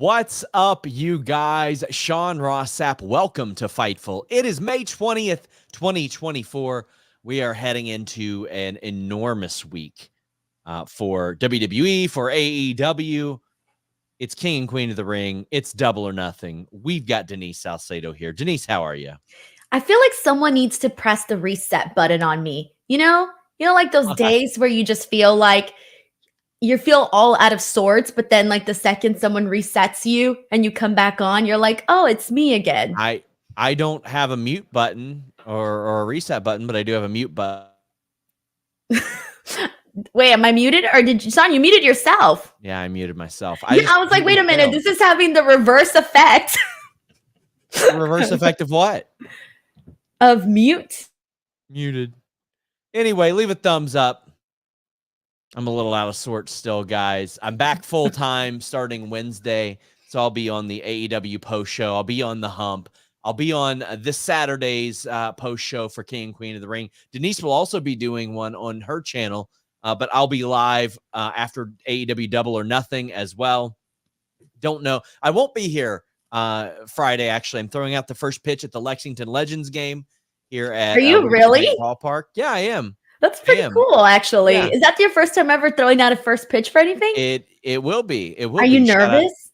What's up, you guys? Sean Ross Sapp, welcome to Fightful. It is May 20th, 2024. We are heading into an enormous week for WWE, for AEW. It's King and Queen of the Ring. It's Double or Nothing. We've got Denise Salcedo here. Denise, how are you? I feel like someone needs to press the reset button on me. You know, like those days where you just feel like you feel all out of sorts, but then like the second someone resets you and you come back on, you're like, oh, it's me again. I don't have a mute button or a reset button, but I do have a mute button. Wait, am I muted? Or did you, Son, you muted yourself? Yeah, I muted myself. I was like, wait a minute, this is having the reverse effect. Reverse effect of what? Of mute. Muted. Anyway, leave a thumbs up. I'm a little out of sorts still, guys. I'm back full time starting Wednesday, so I'll be on the AEW post show. I'll be on the hump. I'll be on this Saturday's post show for King and Queen of the Ring. Denise will also be doing one on her channel, but I'll be live after AEW Double or Nothing as well. Don't know. I won't be here Friday, actually. I'm throwing out the first pitch at the Lexington Legends game here at Are you really? Ballpark. Yeah, I am. That's pretty cool, actually. Yeah. Is that your first time ever throwing out a first pitch for anything? It will be. It will. Are you nervous?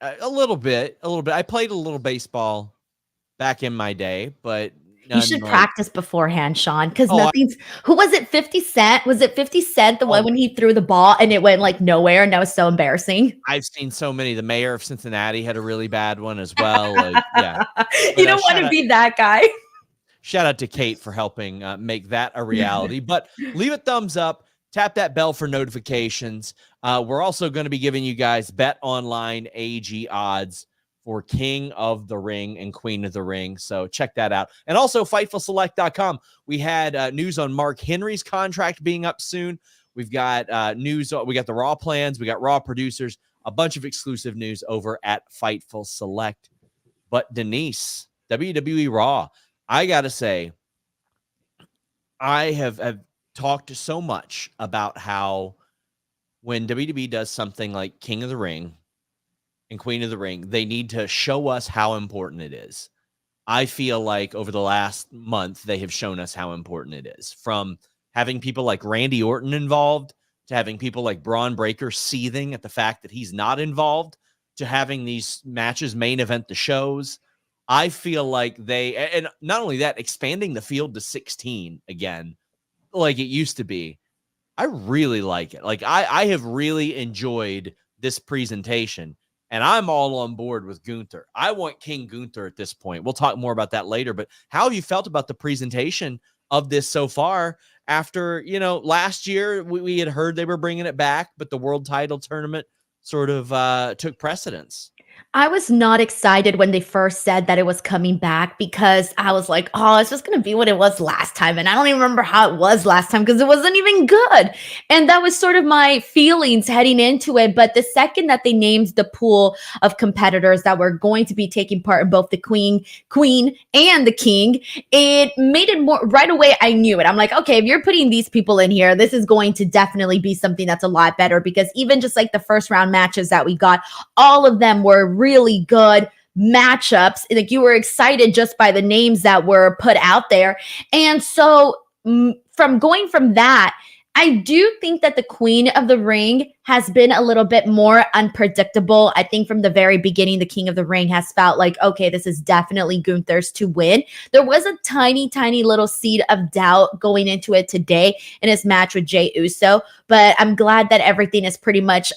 A little bit. I played a little baseball back in my day, but you should practice beforehand, Sean, because nothing's. Who was it? 50 Cent? Was it 50 Cent? The one when he threw the ball and it went like nowhere, and that was so embarrassing. I've seen so many. The mayor of Cincinnati had a really bad one as well. Like, yeah, you don't want to be that guy. Shout out to Kate for helping make that a reality. But leave a thumbs up. Tap that bell for notifications. We're also going to be giving you guys Bet Online AG odds for King of the Ring and Queen of the Ring. So check that out. And also FightfulSelect.com. We had news on Mark Henry's contract being up soon. We've got news. We got the Raw plans. We got Raw producers. A bunch of exclusive news over at Fightful Select. But Denise, WWE Raw. I got to say, I have talked so much about how when WWE does something like King of the Ring and Queen of the Ring, they need to show us how important it is. I feel like over the last month, they have shown us how important it is. From having people like Randy Orton involved, to having people like Braun Breaker seething at the fact that he's not involved, to having these matches main event the shows. I feel like and not only that, expanding the field to 16 again, like it used to be. I really like it. Like I have really enjoyed this presentation, and I'm all on board with Gunther. I want King Gunther at this point. We'll talk more about that later, but how have you felt about the presentation of this so far after, last year we had heard they were bringing it back, but the world title tournament sort of took precedence? I was not excited when they first said that it was coming back because I was like, oh, it's just going to be what it was last time. And I don't even remember how it was last time because it wasn't even good. And that was sort of my feelings heading into it. But the second that they named the pool of competitors that were going to be taking part in both the queen and the king, it made it more right away. I knew it. I'm like, okay, if you're putting these people in here, this is going to definitely be something that's a lot better because even just like the first round matches that we got, all of them were really good matchups. Like you were excited just by the names that were put out there. And so from that, I do think that the Queen of the Ring has been a little bit more unpredictable. I think from the very beginning, the King of the Ring has felt like, okay, this is definitely Gunther's to win. There was a tiny, tiny little seed of doubt going into it today in his match with Jey Uso, but I'm glad that everything is pretty much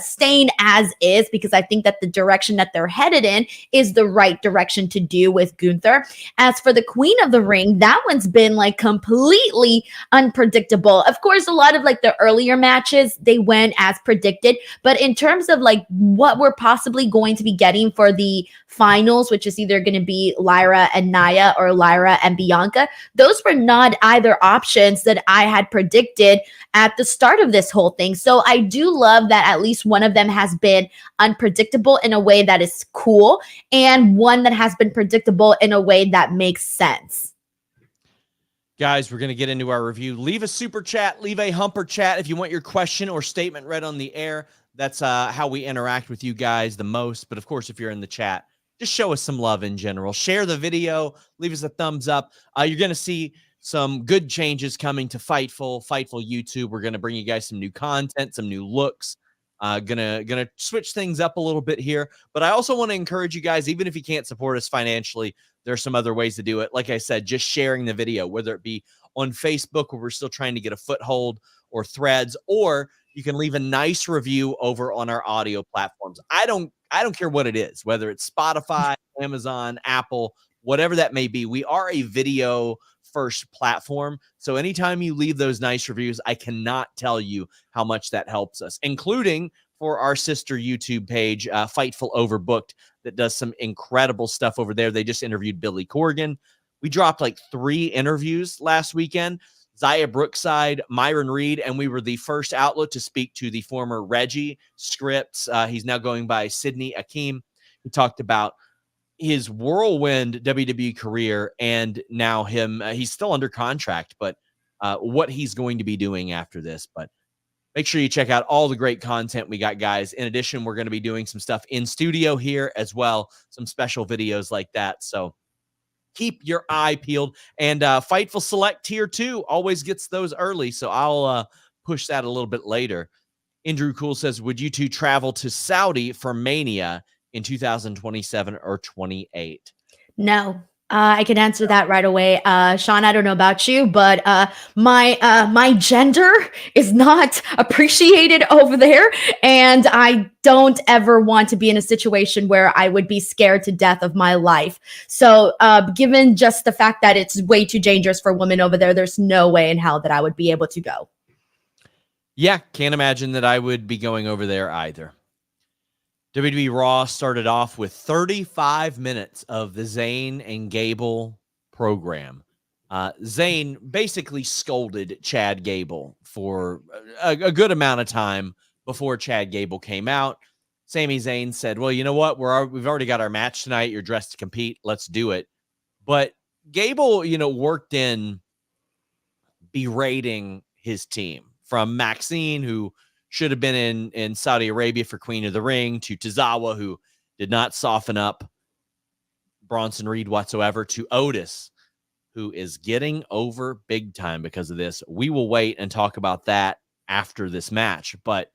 staying as is because I think that the direction that they're headed in is the right direction to do with Gunther. As for the Queen of the Ring, that one's been like completely unpredictable. Of course, a lot of like the earlier matches, they went as predicted, but in terms of like what we're possibly going to be getting for the finals, which is either going to be Lyra and Nia or Lyra and Bianca, those were not either options that I had predicted at the start of this whole thing. So I do love that at least one of them has been unpredictable in a way that is cool and one that has been predictable in a way that makes sense. Guys, we're going to get into our review. Leave a super chat, leave a humper chat if you want your question or statement read on the air. That's how we interact with you guys the most. But of course, if you're in the chat, just show us some love in general. Share the video, leave us a thumbs up. You're going to see some good changes coming to Fightful YouTube. We're going to bring you guys some new content, some new looks. Gonna switch things up a little bit here, but I also want to encourage you guys, even if you can't support us financially, there's some other ways to do it. Like I said, just sharing the video, whether it be on Facebook where we're still trying to get a foothold, or Threads, or you can leave a nice review over on our audio platforms. I don't care what it is, whether it's Spotify, Amazon, Apple, whatever that may be. We are a video first platform. So anytime you leave those nice reviews, I cannot tell you how much that helps us, including for our sister YouTube page, Fightful Overbooked, that does some incredible stuff over there. They just interviewed Billy Corgan. We dropped like 3 interviews last weekend. Zaya Brookside, Myron Reed, and we were the first outlet to speak to the former Reggie Scripts. He's now going by Sidney Akeem. He talked about his whirlwind WWE career, and now he's still under contract, but what he's going to be doing after this. But make sure you check out all the great content we got, guys. In addition, we're going to be doing some stuff in studio here as well, some special videos like that. So keep your eye peeled. And Fightful Select Tier 2 always gets those early, so I'll push that a little bit later. Andrew Cool says, would you two travel to Saudi for Mania in 2027 or 28? No. I can answer that right away. Sean, I don't know about you, but my gender is not appreciated over there. And I don't ever want to be in a situation where I would be scared to death of my life. So given just the fact that it's way too dangerous for women over there, there's no way in hell that I would be able to go. Yeah, can't imagine that I would be going over there either. WWE Raw started off with 35 minutes of the Zayn and Gable program. Zayn basically scolded Chad Gable for a good amount of time before Chad Gable came out. Sami Zayn said, well, you know what? We've already got our match tonight. You're dressed to compete. Let's do it. But Gable, worked in berating his team, from Maxxine, who should have been in Saudi Arabia for Queen of the Ring, to Tozawa, who did not soften up Bronson Reed whatsoever, to Otis, who is getting over big time because of this. We will wait and talk about that after this match. But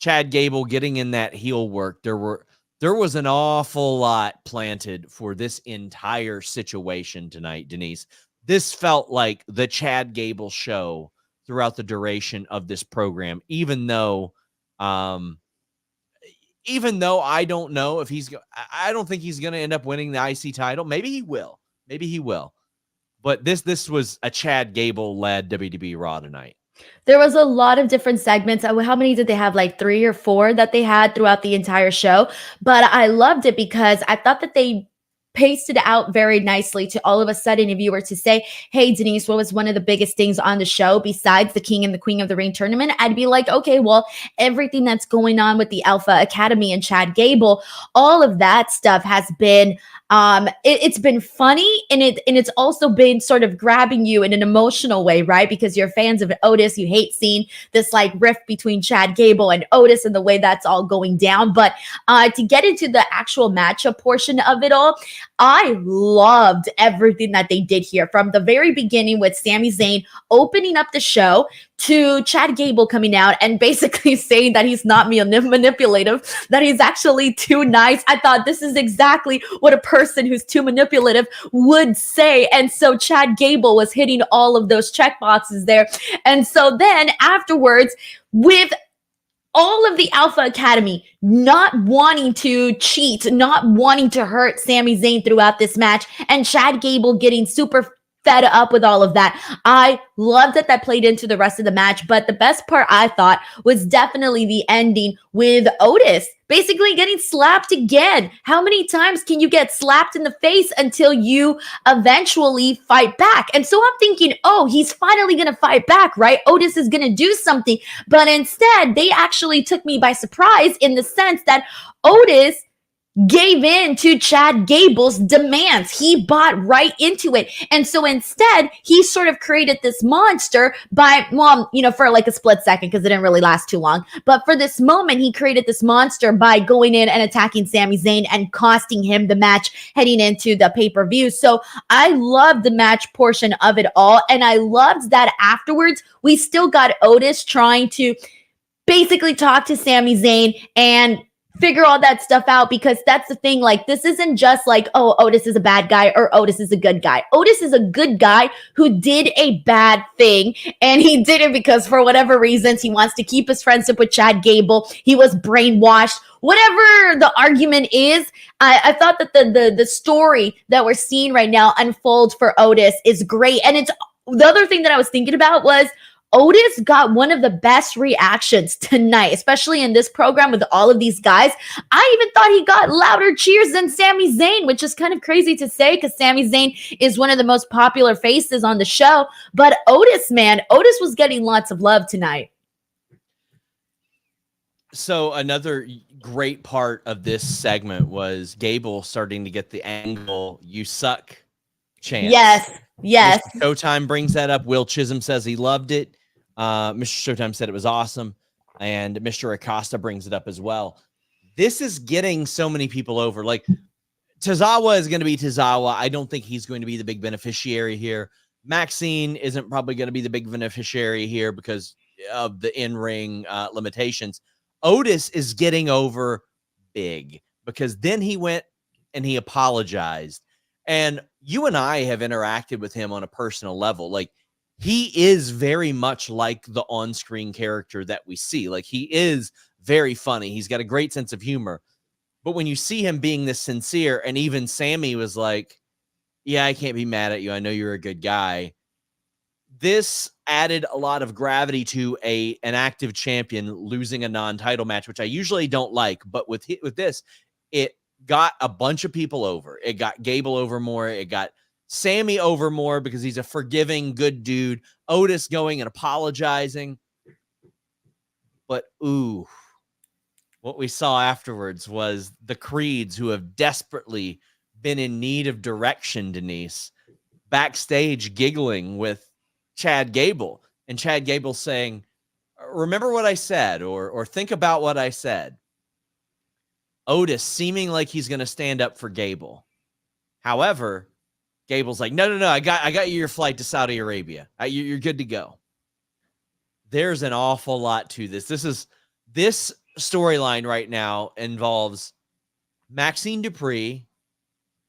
Chad Gable getting in that heel work, there was an awful lot planted for this entire situation tonight, Denise. This felt like the Chad Gable show throughout the duration of this program, even though I don't know if I don't think he's going to end up winning the IC title. Maybe he will. But this was a Chad Gable led WWE Raw tonight. There was a lot of different segments. How many did they have? Like 3 or 4 that they had throughout the entire show. But I loved it because I thought that they paced it out very nicely. To all of a sudden, if you were to say, hey, Denise, what was one of the biggest things on the show besides the King and the Queen of the Ring tournament? I'd be like, okay, well, everything that's going on with the Alpha Academy and Chad Gable, all of that stuff has been it's been funny, and it's also been sort of grabbing you in an emotional way, right? Because you're fans of Otis, you hate seeing this like rift between Chad Gable and Otis and the way that's all going down. But to get into the actual matchup portion of it all, I loved everything that they did here from the very beginning, with Sami Zayn opening up the show, to Chad Gable coming out and basically saying that he's not manipulative, that he's actually too nice. I thought this is exactly what a person who's too manipulative would say. And so Chad Gable was hitting all of those check boxes there. And so then afterwards, with all of the Alpha Academy not wanting to cheat, not wanting to hurt Sami Zayn throughout this match, and Chad Gable getting super fed up with all of that. I loved that played into the rest of the match, but the best part I thought was definitely the ending with Otis basically getting slapped again. How many times can you get slapped in the face until you eventually fight back? And so I'm thinking, oh, he's finally going to fight back, right? Otis is going to do something. But instead, they actually took me by surprise in the sense that Otis gave in to Chad Gable's demands. He bought right into it. And so instead, he sort of created this monster by, well, for like a split second, because it didn't really last too long. But for this moment, he created this monster by going in and attacking Sami Zayn and costing him the match heading into the pay-per-view. So I loved the match portion of it all. And I loved that afterwards, we still got Otis trying to basically talk to Sami Zayn and figure all that stuff out, because that's the thing. Like, this isn't just like, oh, Otis is a bad guy or Otis is a good guy. Otis is a good guy who did a bad thing, and he did it because for whatever reasons he wants to keep his friendship with Chad Gable. He was brainwashed. Whatever the argument is, I thought that the story that we're seeing right now unfold for Otis is great. And it's the other thing that I was thinking about was Otis got one of the best reactions tonight, especially in this program with all of these guys. I even thought he got louder cheers than Sami Zayn, which is kind of crazy to say because Sami Zayn is one of the most popular faces on the show. But Otis, man, Otis was getting lots of love tonight. So another great part of this segment was Gable starting to get the angle, "You suck" chance. Yes. Mr. Showtime brings that up. Will Chisholm says he loved it. Mr. Showtime said it was awesome. And Mr. Acosta brings it up as well. This is getting so many people over. Like, Tozawa is going to be Tozawa. I don't think he's going to be the big beneficiary here. Maxxine isn't probably going to be the big beneficiary here because of the in-ring limitations. Otis is getting over big because then he went and he apologized. And you and I have interacted with him on a personal level. Like, he is very much like the on-screen character that we see. Like, he is very funny. He's got a great sense of humor. But when you see him being this sincere, and even Sami was like, yeah, I can't be mad at you. I know you're a good guy. This added a lot of gravity to an active champion losing a non-title match, which I usually don't like. But with this, it got a bunch of people over. It got Gable over more. It got Sami over more because he's a forgiving, good dude. Otis going and apologizing. But, ooh, what we saw afterwards was the Creeds, who have desperately been in need of direction, Denise, backstage giggling with Chad Gable. And Chad Gable saying, remember what I said, or think about what I said. Otis seeming like he's going to stand up for Gable. However, Gable's like, no, I got you your flight to Saudi Arabia. You're good to go. There's an awful lot to this. This storyline right now involves Maxxine Dupri,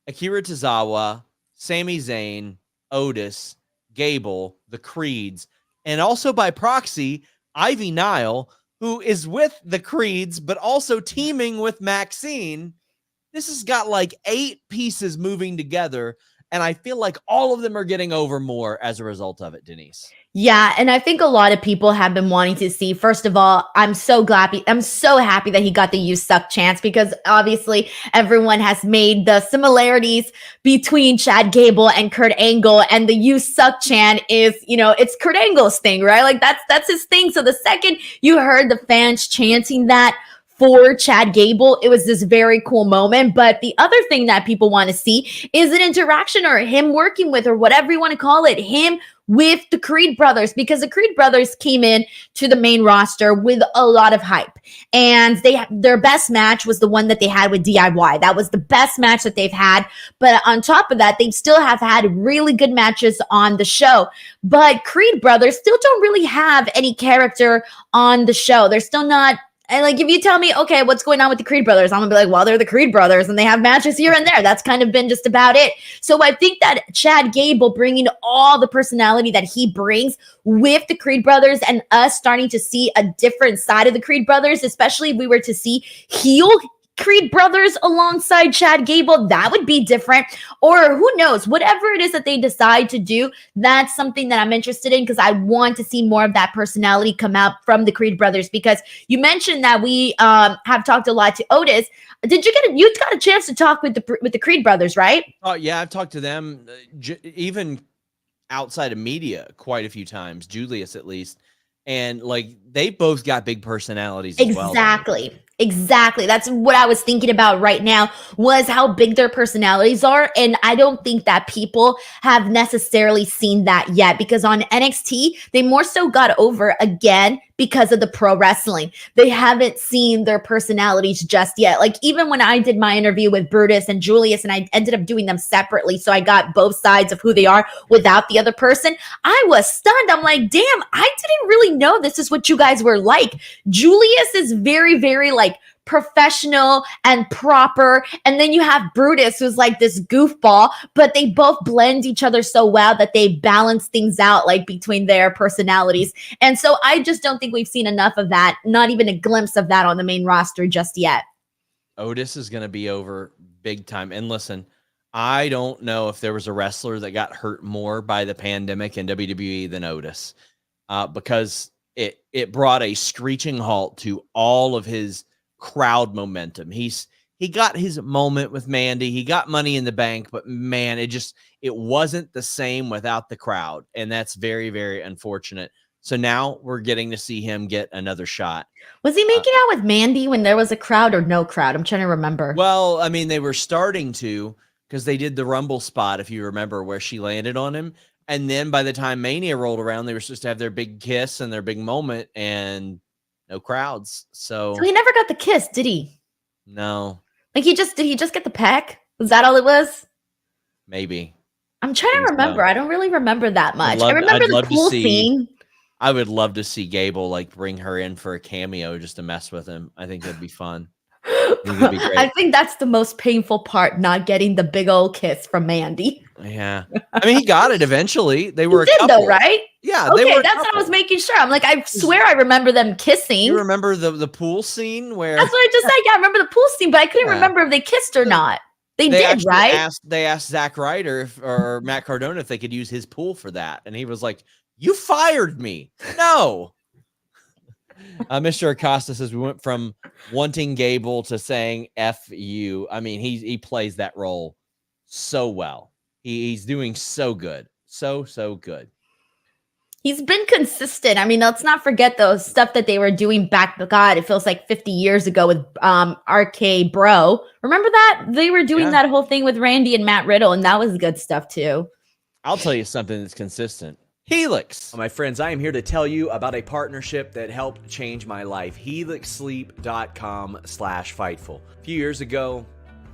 Akira Tozawa, Sami Zayn, Otis, Gable, the Creeds, and also by proxy, Ivy Nile, who is with the Creeds, but also teaming with Maxxine. This has got like 8 pieces moving together, and I feel like all of them are getting over more as a result of it, Denise. Yeah, and I think a lot of people have been wanting to see, first of all, I'm so happy that he got the "You Suck" chance, because obviously everyone has made the similarities between Chad Gable and Kurt Angle, and the "You Suck" chant is, it's Kurt Angle's thing, right? Like that's his thing. So the second you heard the fans chanting that for Chad Gable, it was this very cool moment. But the other thing that people want to see is an interaction, or him working with, or whatever you want to call it, him with the Creed brothers, because the Creed brothers came in to the main roster with a lot of hype, and their best match was the one that they had with DIY. That was the best match that they've had. But on top of that, they still have had really good matches on the show. But Creed brothers still don't really have any character on the show. They're still not. And like, if you tell me, okay, what's going on with the Creed brothers? I'm gonna be like, well, they're the Creed brothers and they have matches here and there. That's kind of been just about it. So I think that Chad Gable bringing all the personality that he brings with the Creed brothers, and us starting to see a different side of the Creed brothers, especially if we were to see heel Creed brothers alongside Chad Gable, that would be different. Or who knows, whatever it is that they decide to do, that's something that I'm interested in, because I want to see more of that personality come out from the Creed brothers. Because you mentioned that we have talked a lot to Otis. You got a chance to talk with the Creed brothers, right? Oh yeah, I've talked to them even outside of media quite a few times, Julius at least. And like, they both got big personalities as well. Exactly. Exactly. That's what I was thinking about right now, was how big their personalities are. And I don't think that people have necessarily seen that yet, because on NXT, they more so got over again because of the pro wrestling. They haven't seen their personalities just yet. Like, even when I did my interview with Brutus and Julius, and I ended up doing them separately, so I got both sides of who they are without the other person, I was stunned. I'm like, damn, I didn't really know this is what you guys were like. Julius is very, very like professional and proper. And then you have Brutus, who's like this goofball, but they both blend each other so well that they balance things out, like between their personalities. And so I just don't think we've seen enough of that, not even a glimpse of that on the main roster just yet. Otis is going to be over big time. And listen, I don't know if there was a wrestler that got hurt more by the pandemic in WWE than Otis, because it brought a screeching halt to all of his crowd momentum. He got his moment with Mandy. He got Money in the Bank, but man, it wasn't the same without the crowd. And that's very, very unfortunate. So now we're getting to see him get another shot. Was he making out with Mandy when there was a crowd or no crowd? I'm trying to remember. Well, I mean, they were starting to, because they did the Rumble spot, if you remember, where she landed on him. And then by the time Mania rolled around, they were supposed to have their big kiss and their big moment, and no crowds. So he never got the kiss, did he? No. Like, did he just get the peck? Was that all it was? Maybe. I'm trying to remember. I don't really remember that much. I remember the pool scene. I would love to see Gable like bring her in for a cameo just to mess with him. I think that'd be fun. I think that's the most painful part, not getting the big old kiss from Mandy. Yeah. I mean, he got it eventually. They were a couple, though, right? Yeah. Okay, that's what I was making sure. I'm like, I swear I remember them kissing. You remember the pool scene where... That's what I just said. Yeah, I remember the pool scene, but I couldn't remember if they kissed or not. They did, right? They asked Zack Ryder or Matt Cardona if they could use his pool for that. And he was like, you fired me. No. Mr. Acosta says we went from wanting Gable to saying F you. I mean, he plays that role so well. He's doing so good. So good. He's been consistent. I mean, let's not forget those stuff that they were doing back. God, it feels like 50 years ago with RK Bro. Remember that? They were doing that whole thing with Randy and Matt Riddle, and that was good stuff too. I'll tell you something that's consistent. Helix. My friends, I am here to tell you about a partnership that helped change my life. HelixSleep.com/Fightful. A few years ago,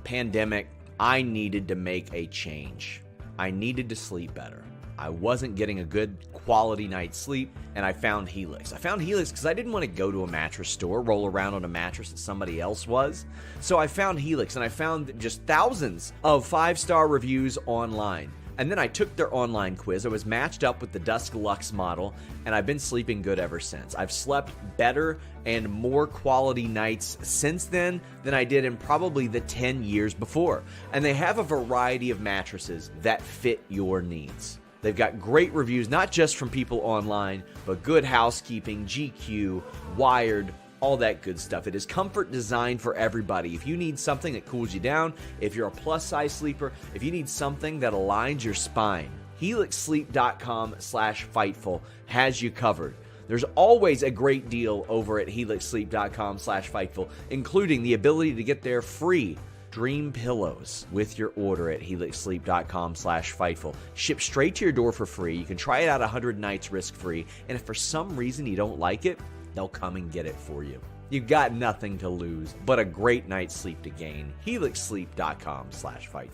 pandemic, I needed to make a change. I needed to sleep better. I wasn't getting a good quality night's sleep, and I found Helix. I found Helix because I didn't want to go to a mattress store, roll around on a mattress that somebody else was. So I found Helix, and I found just thousands of 5-star reviews online. And then I took their online quiz. I was matched up with the Dusk Lux model, and I've been sleeping good ever since. I've slept better and more quality nights since then than I did in probably the 10 years before. And they have a variety of mattresses that fit your needs. They've got great reviews, not just from people online, but Good Housekeeping, GQ, Wired, all that good stuff. It is comfort designed for everybody. If you need something that cools you down, if you're a plus-size sleeper, if you need something that aligns your spine, HelixSleep.com/Fightful has you covered. There's always a great deal over at HelixSleep.com/Fightful, including the ability to get their free Dream Pillows with your order at HelixSleep.com/Fightful. Shipped straight to your door for free. You can try it out 100 nights risk-free, and if for some reason you don't like it, they'll come and get it for you. You've got nothing to lose, but a great night's sleep to gain. HelixSleep.com/Fightful.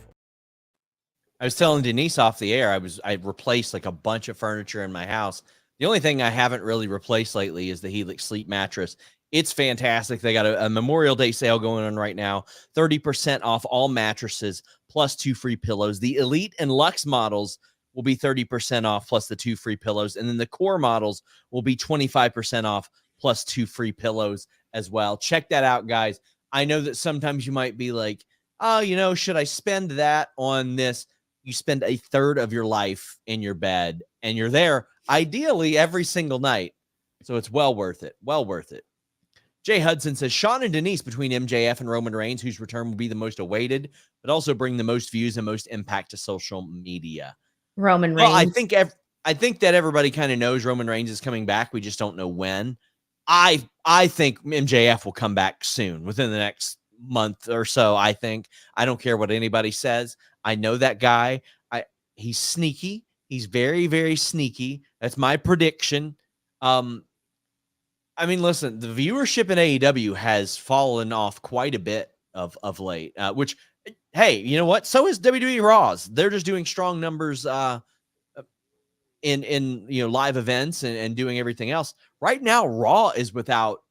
I was telling Denise off the air, I replaced like a bunch of furniture in my house. The only thing I haven't really replaced lately is the Helix Sleep mattress. It's fantastic. They got a Memorial Day sale going on right now. 30% off all mattresses, plus 2 free pillows. The Elite and Luxe models will be 30% off, plus the 2 free pillows. And then the Core models will be 25% off, plus 2 free pillows as well. Check that out, guys. I know that sometimes you might be like, oh, should I spend that on this? You spend a third of your life in your bed, and you're there ideally every single night. So it's well worth it. Well worth it. Jay Hudson says, Sean and Denise between MJF and Roman Reigns, whose return will be the most awaited, but also bring the most views and most impact to social media. Roman Reigns. Well, I think that everybody kind of knows Roman Reigns is coming back. We just don't know when. I think MJF will come back soon, within the next month or so. I don't care what anybody says. I know that guy. He's sneaky. He's very, very sneaky. That's my prediction. I mean, listen, the viewership in AEW has fallen off quite a bit of late, which, hey, you know what? So is WWE Raws. They're just doing strong numbers in live events and doing everything else. Right now, Raw is without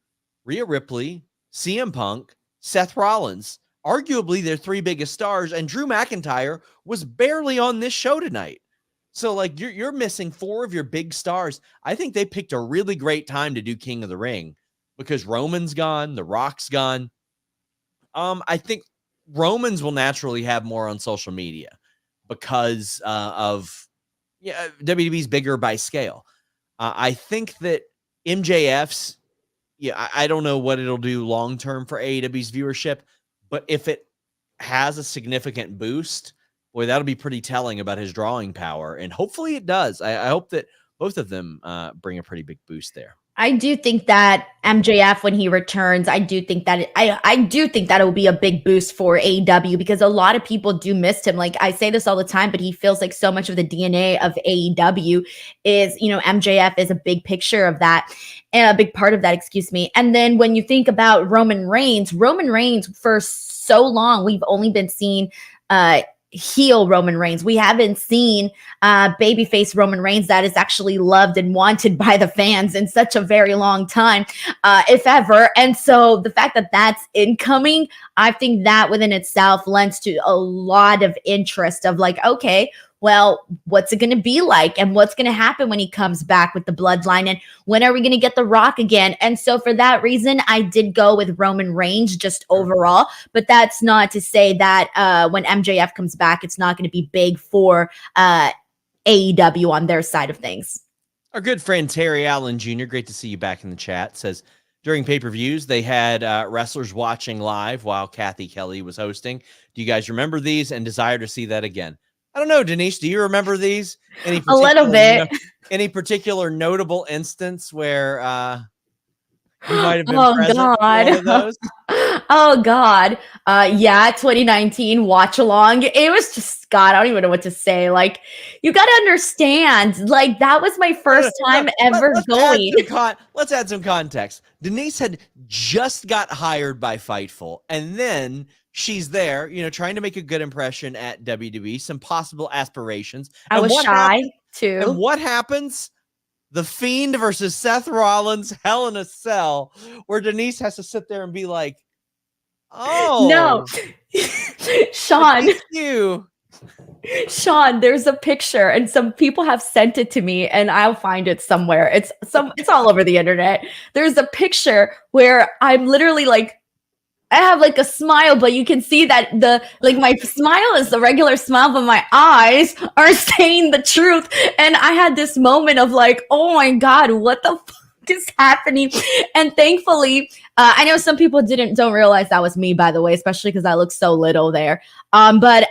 Rhea Ripley, CM Punk, Seth Rollins, arguably their three biggest stars, and Drew McIntyre was barely on this show tonight. So, like, you're missing four of your big stars. I think they picked a really great time to do King of the Ring because Roman's gone, The Rock's gone. I think Romans will naturally have more on social media because of WWE's bigger by scale. I think that MJF's, I don't know what it'll do long term for AEW's viewership, but if it has a significant boost, boy, that'll be pretty telling about his drawing power. And hopefully it does. I hope that both of them bring a pretty big boost there. I do think that MJF, when he returns, I do think that it will be a big boost for AEW because a lot of people do miss him. Like, I say this all the time, but he feels like so much of the DNA of AEW is, MJF is a big picture of that, and a big part of that, excuse me. And then when you think about Roman Reigns for so long, we've only been seeing heel Roman Reigns. We haven't seen babyface Roman Reigns that is actually loved and wanted by the fans in such a very long time, if ever. And so the fact that that's incoming, I think that within itself lends to a lot of interest of like, okay, well, what's it going to be like? And what's going to happen when he comes back with the bloodline? And when are we going to get The Rock again? And so for that reason, I did go with Roman Reigns just overall. But that's not to say that when MJF comes back, it's not going to be big for AEW on their side of things. Our good friend Terry Allen Jr., great to see you back in the chat, says during pay-per-views, they had wrestlers watching live while Kathy Kelly was hosting. Do you guys remember these and desire to see that again? I don't know, Denise. Do you remember these? A little bit. Any particular notable instance where you might have been present for one of those? Oh God. 2019 watch along. It was just, God, I don't even know what to say. Like, you got to understand, like, that was my first time ever going. Let's add some context. Denise had just got hired by Fightful, and then she's there, trying to make a good impression at WWE, some possible aspirations. I was shy too. And what happens? The Fiend versus Seth Rollins, Hell in a Cell, where Denise has to sit there and be like, oh. No. Sean, there's a picture and some people have sent it to me and I'll find it somewhere. It's all over the internet. There's a picture where I'm literally like, I have like a smile, but you can see that my smile is the regular smile, but my eyes are saying the truth. And I had this moment of like, oh my God, what the fuck is happening? And thankfully, I know some people don't realize that was me, by the way, especially because I look so little there. But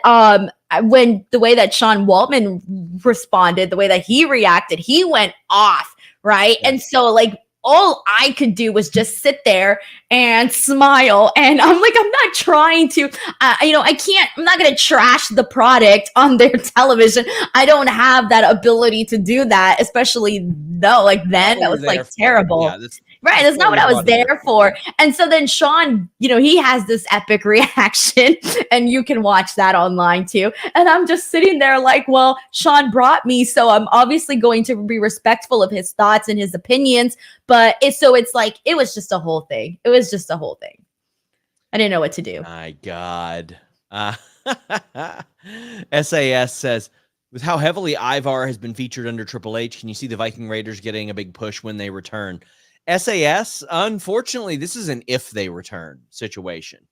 when the way that Sean Waltman responded, the way that he reacted, he went off, right? Yeah. And so like, all I could do was just sit there and smile. And I'm like, I'm not trying to, I'm not going to trash the product on their television. I don't have that ability to do that, especially though, like then that was like terrible. Yeah, right. That's not what I was there for. And so then Sean, he has this epic reaction and you can watch that online too. And I'm just sitting there like, well, Sean brought me, so I'm obviously going to be respectful of his thoughts and his opinions. But it's like, it was just a whole thing. It was just a whole thing. I didn't know what to do. My God. SAS says, with how heavily Ivar has been featured under Triple H, can you see the Viking Raiders getting a big push when they return? SAS, unfortunately, this is an if they return situation.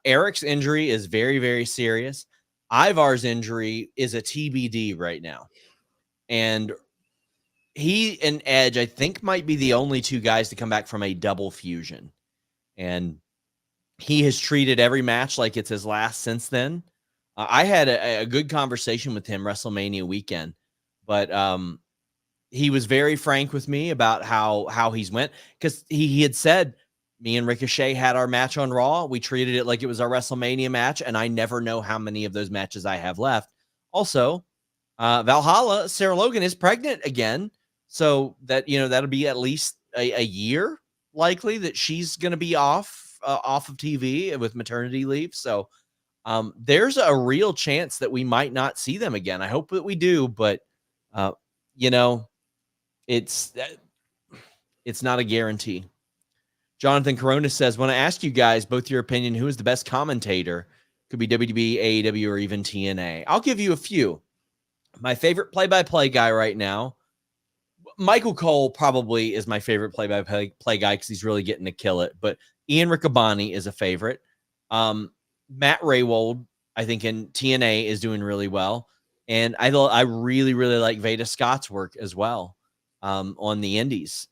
Eric's injury is very, very serious. Ivar's injury is a TBD right now. And he and Edge, I think, might be the only two guys to come back from a double fusion. And he has treated every match like it's his last since then. I had a good conversation with him WrestleMania weekend, but he was very frank with me about how he's went, because he had said, me and Ricochet had our match on Raw. We treated it like it was our WrestleMania match, and I never know how many of those matches I have left. Also, Valhalla, Sarah Logan is pregnant again, so that that'll be at least a year likely that she's going to be off of TV with maternity leave. So there's a real chance that we might not see them again. I hope that we do, but it's not a guarantee. Jonathan Corona says, want to ask you guys both your opinion, who is the best commentator? Could be WWE, AEW, or even TNA. I'll give you a few. My favorite play-by-play guy right now, Michael Cole probably is my favorite play-by-play guy because he's really getting to kill it. But Ian Riccaboni is a favorite. Matt Raywold, I think in TNA, is doing really well. And I really, really like Veda Scott's work as well on the indies.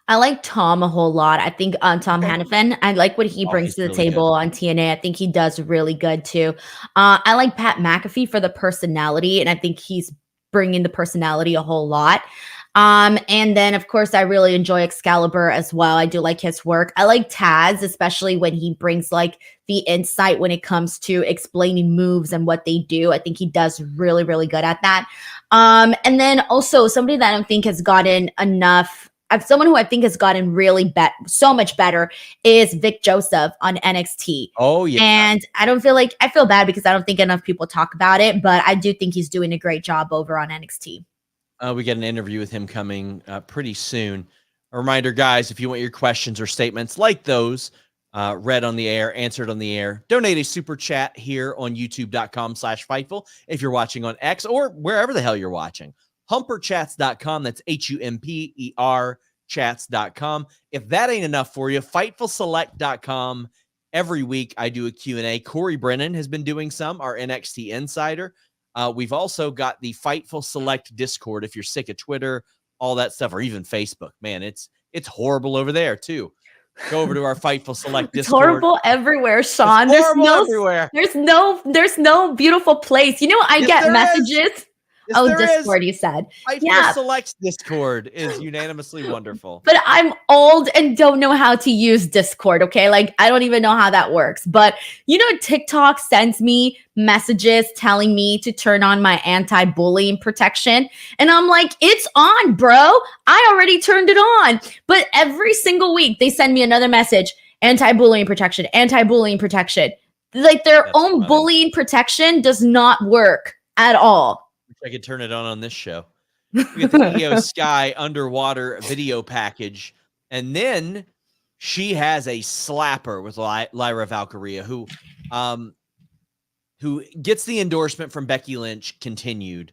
I like Tom a whole lot. I think Tom Hannafin, I like what he brings to the really table good on TNA. I think he does really good too. I like Pat McAfee for the personality, and I think he's bringing the personality a whole lot. And then of course I really enjoy Excalibur as well. I do like his work. I like Taz, especially when he brings like the insight when it comes to explaining moves and what they do. I think he does really, really good at that. And then also somebody that I don't think has gotten enough. Someone who I think has gotten really so much better is Vic Joseph on NXT. Oh, yeah. And I feel bad because I don't think enough people talk about it, but I do think he's doing a great job over on NXT. We get an interview with him coming pretty soon. A reminder, guys, if you want your questions or statements like those read on the air, answered on the air, donate a super chat here on youtube.com/Fightful. If you're watching on X or wherever the hell you're watching. Humperchats.com. That's HUMPER chats.com. If that ain't enough for you, FightfulSelect.com. Every week I do a Q&A. Corey Brennan has been doing some, our NXT insider. We've also got the Fightful Select Discord. If you're sick of Twitter, all that stuff, or even Facebook, man, it's horrible over there too. Go over to our Fightful Select Discord. It's horrible everywhere, Sean. It's horrible everywhere. There's no beautiful place. I get messages. Discord, you said. Fightful Select's Discord is unanimously wonderful. But I'm old and don't know how to use Discord, okay? Like, I don't even know how that works. But, TikTok sends me messages telling me to turn on my anti-bullying protection. And I'm like, it's on, bro. I already turned it on. But every single week, they send me another message, anti-bullying protection, anti-bullying protection. Like, their own bullying protection does not work at all. I could turn it on this show. We get the EO Sky underwater video package, and then she has a slapper with Lyra Valkyria, who gets the endorsement from Becky Lynch continued.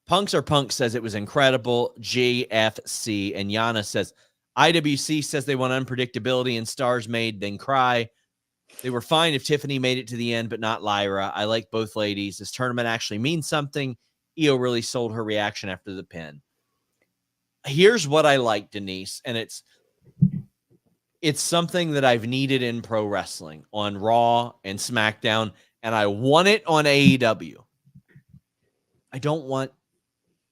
Punks or Punk says it was incredible. JFC and Yana says IWC says they want unpredictability and stars made then cry. They were fine if Tiffany made it to the end, but not Lyra. I like both ladies. This tournament actually means something. Io really sold her reaction after the pin. Here's what I like, Denise, and it's something that I've needed in pro wrestling on Raw and SmackDown, and I want it on AEW. I don't want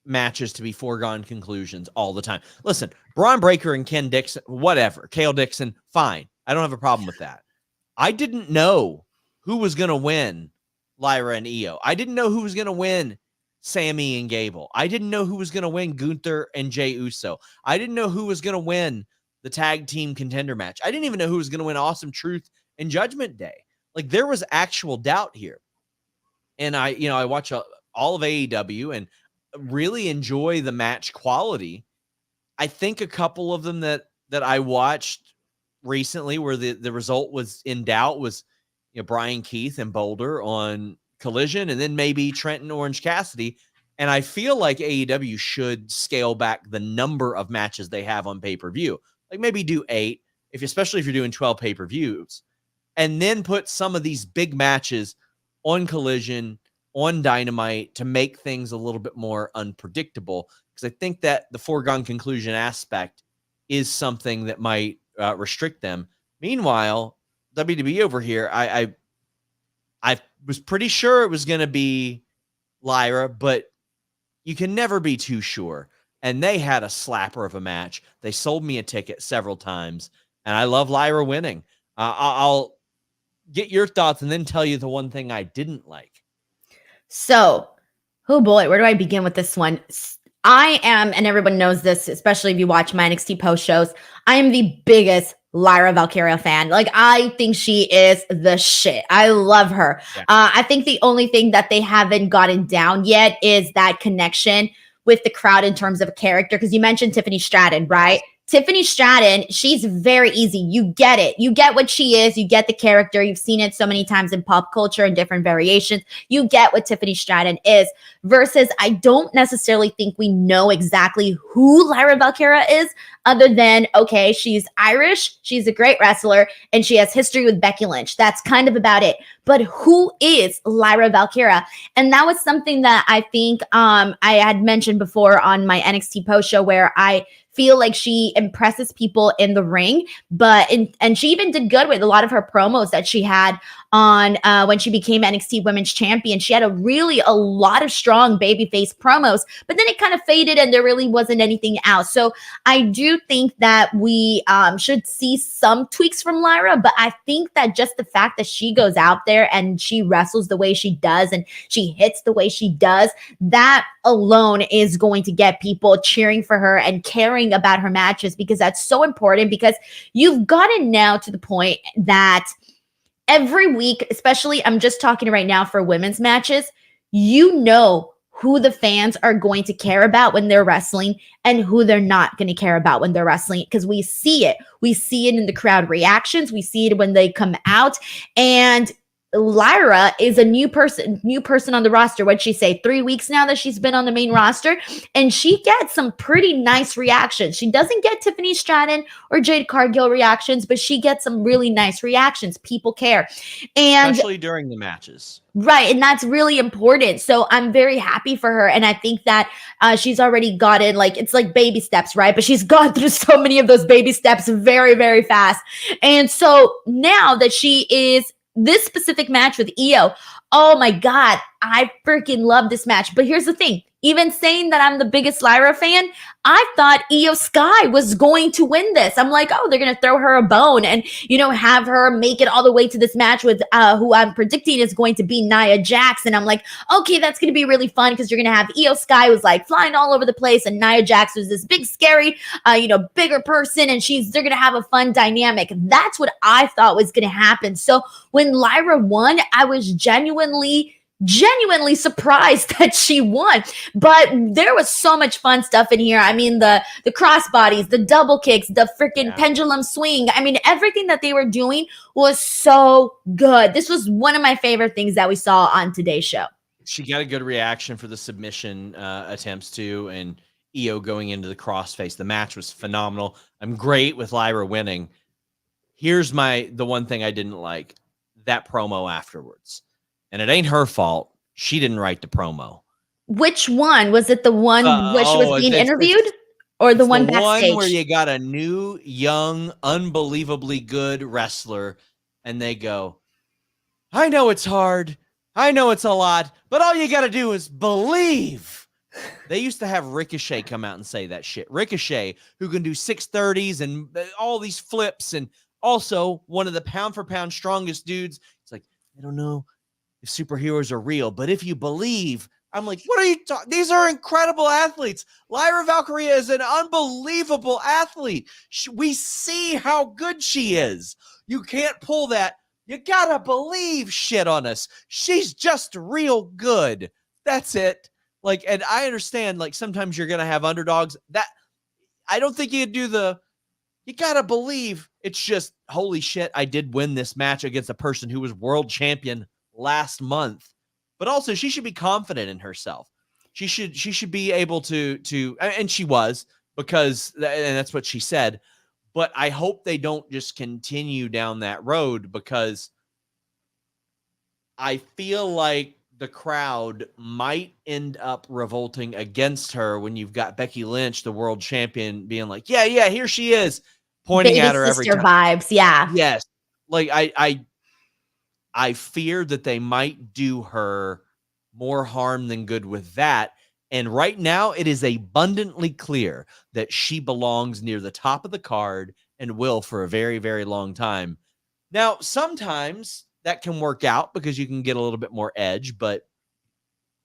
matches to be foregone conclusions all the time. Listen, Braun Breaker and Ken Dixon, whatever, Kale Dixon, fine. I don't have a problem with that. I didn't know who was going to win Lyra and Io. I didn't know who was going to win Sami and Gable. I didn't know who was going to win Gunther and Jey Uso. I didn't know who was going to win the tag team contender match. I didn't even know who was going to win Awesome Truth and Judgment Day. Like, there was actual doubt here. And I watch all of AEW and really enjoy the match quality. I think a couple of them that I watched recently where the result was in doubt was Brian Keith and Boulder on Collision, and then maybe Trenton Orange Cassidy. And I feel like AEW should scale back the number of matches they have on pay-per-view. Like, maybe do 8, especially if you're doing 12 pay-per-views, and then put some of these big matches on Collision, on Dynamite, to make things a little bit more unpredictable. Because I think that the foregone conclusion aspect is something that might restrict them. Meanwhile, WWE over here, I was pretty sure it was going to be Lyra, but you can never be too sure. and they had a slapper of a match. They sold me a ticket several times, and I love Lyra winning. I'll get your thoughts and then tell you the one thing I didn't like. So, oh boy, where do I begin with this one? I am, and everyone knows this, especially if you watch my NXT post shows, I am the biggest Lyra Valkyria fan. Like, I think she is the shit. I love her. Yeah. I think the only thing that they haven't gotten down yet is that connection with the crowd in terms of a character. Because you mentioned Tiffany Stratton, right? Tiffany Stratton, she's very easy. You get it. You get what she is. You get the character. You've seen it so many times in pop culture and different variations. You get what Tiffany Stratton is. Versus, I don't necessarily think we know exactly who Lyra Valkyria is, other than, okay, she's Irish, she's a great wrestler, and she has history with Becky Lynch. That's kind of about it. But who is Lyra Valkyria? And that was something that I think I had mentioned before on my NXT post show, where I feel like she impresses people in the ring, and she even did good with a lot of her promos that she had on when she became NXT Women's Champion. She had a lot of strong babyface promos, but then it kind of faded and there really wasn't anything else. So I do think that we should see some tweaks from Lyra, but I think that just the fact that she goes out there and she wrestles the way she does and she hits the way she does, that alone is going to get people cheering for her and caring about her matches, because that's so important. Because you've gotten now to the point that every week, especially I'm just talking right now for women's matches, you know who the fans are going to care about when they're wrestling and who they're not going to care about when they're wrestling, because we see it. We see it in the crowd reactions. We see it when they come out. And Lyra is a new person on the roster. What'd she say? 3 weeks now that she's been on the main roster, and she gets some pretty nice reactions. She doesn't get Tiffany Stratton or Jade Cargill reactions, but she gets some really nice reactions. People care. And especially during the matches. Right. And that's really important. So I'm very happy for her. And I think that she's already gotten, like, it's like baby steps, right? But she's gone through so many of those baby steps very, very fast. And so now that she is this specific match with Io, oh my God, I freaking love this match. But here's the thing. Even saying that I'm the biggest Lyra fan, I thought Io Sky was going to win this. I'm like, oh, they're going to throw her a bone and, have her make it all the way to this match with who I'm predicting is going to be Nia Jax. And I'm like, okay, that's going to be really fun, because you're going to have Io Sky who's like flying all over the place, and Nia Jax was this big, scary, bigger person, and they're going to have a fun dynamic. That's what I thought was going to happen. So when Lyra won, I was genuinely surprised that she won. But there was so much fun stuff in here. I mean, the crossbodies, the double kicks, the freaking pendulum swing. I mean, everything that they were doing was so good. This was one of my favorite things that we saw on today's show. She got a good reaction for the submission attempts too, and Io going into the crossface. The match was phenomenal. I'm great with Lyra winning. Here's the one thing I didn't like, that promo afterwards. And it ain't her fault. She didn't write the promo. Which one? Was it the one which was being interviewed? Or the one backstage? One where you got a new, young, unbelievably good wrestler, and they go, I know it's hard. I know it's a lot, but all you got to do is believe. They used to have Ricochet come out and say that shit. Ricochet, who can do 630s and all these flips, and also one of the pound-for-pound strongest dudes. It's like, I don't know if superheroes are real, but if you believe, I'm like, what are you talking? These are incredible athletes. Lyra Valkyria is an unbelievable athlete. We see how good she is. You can't pull that. You gotta believe shit on us. She's just real good. That's it. Like, and I understand, like, sometimes you're gonna have underdogs. That I don't think you do you gotta believe. It's just, holy shit, I did win this match against a person who was world champion last month. But also, she should be confident in herself. She should be able to, and she was, and that's what she said. But I hope they don't just continue down that road, because I feel like the crowd might end up revolting against her when you've got Becky Lynch, the world champion, being like, yeah, here she is, pointing at her every time. Vibes, yeah. Yes. Like, I fear that they might do her more harm than good with that. And right now, it is abundantly clear that she belongs near the top of the card and will for a very, very long time. Now, sometimes that can work out because you can get a little bit more edge, but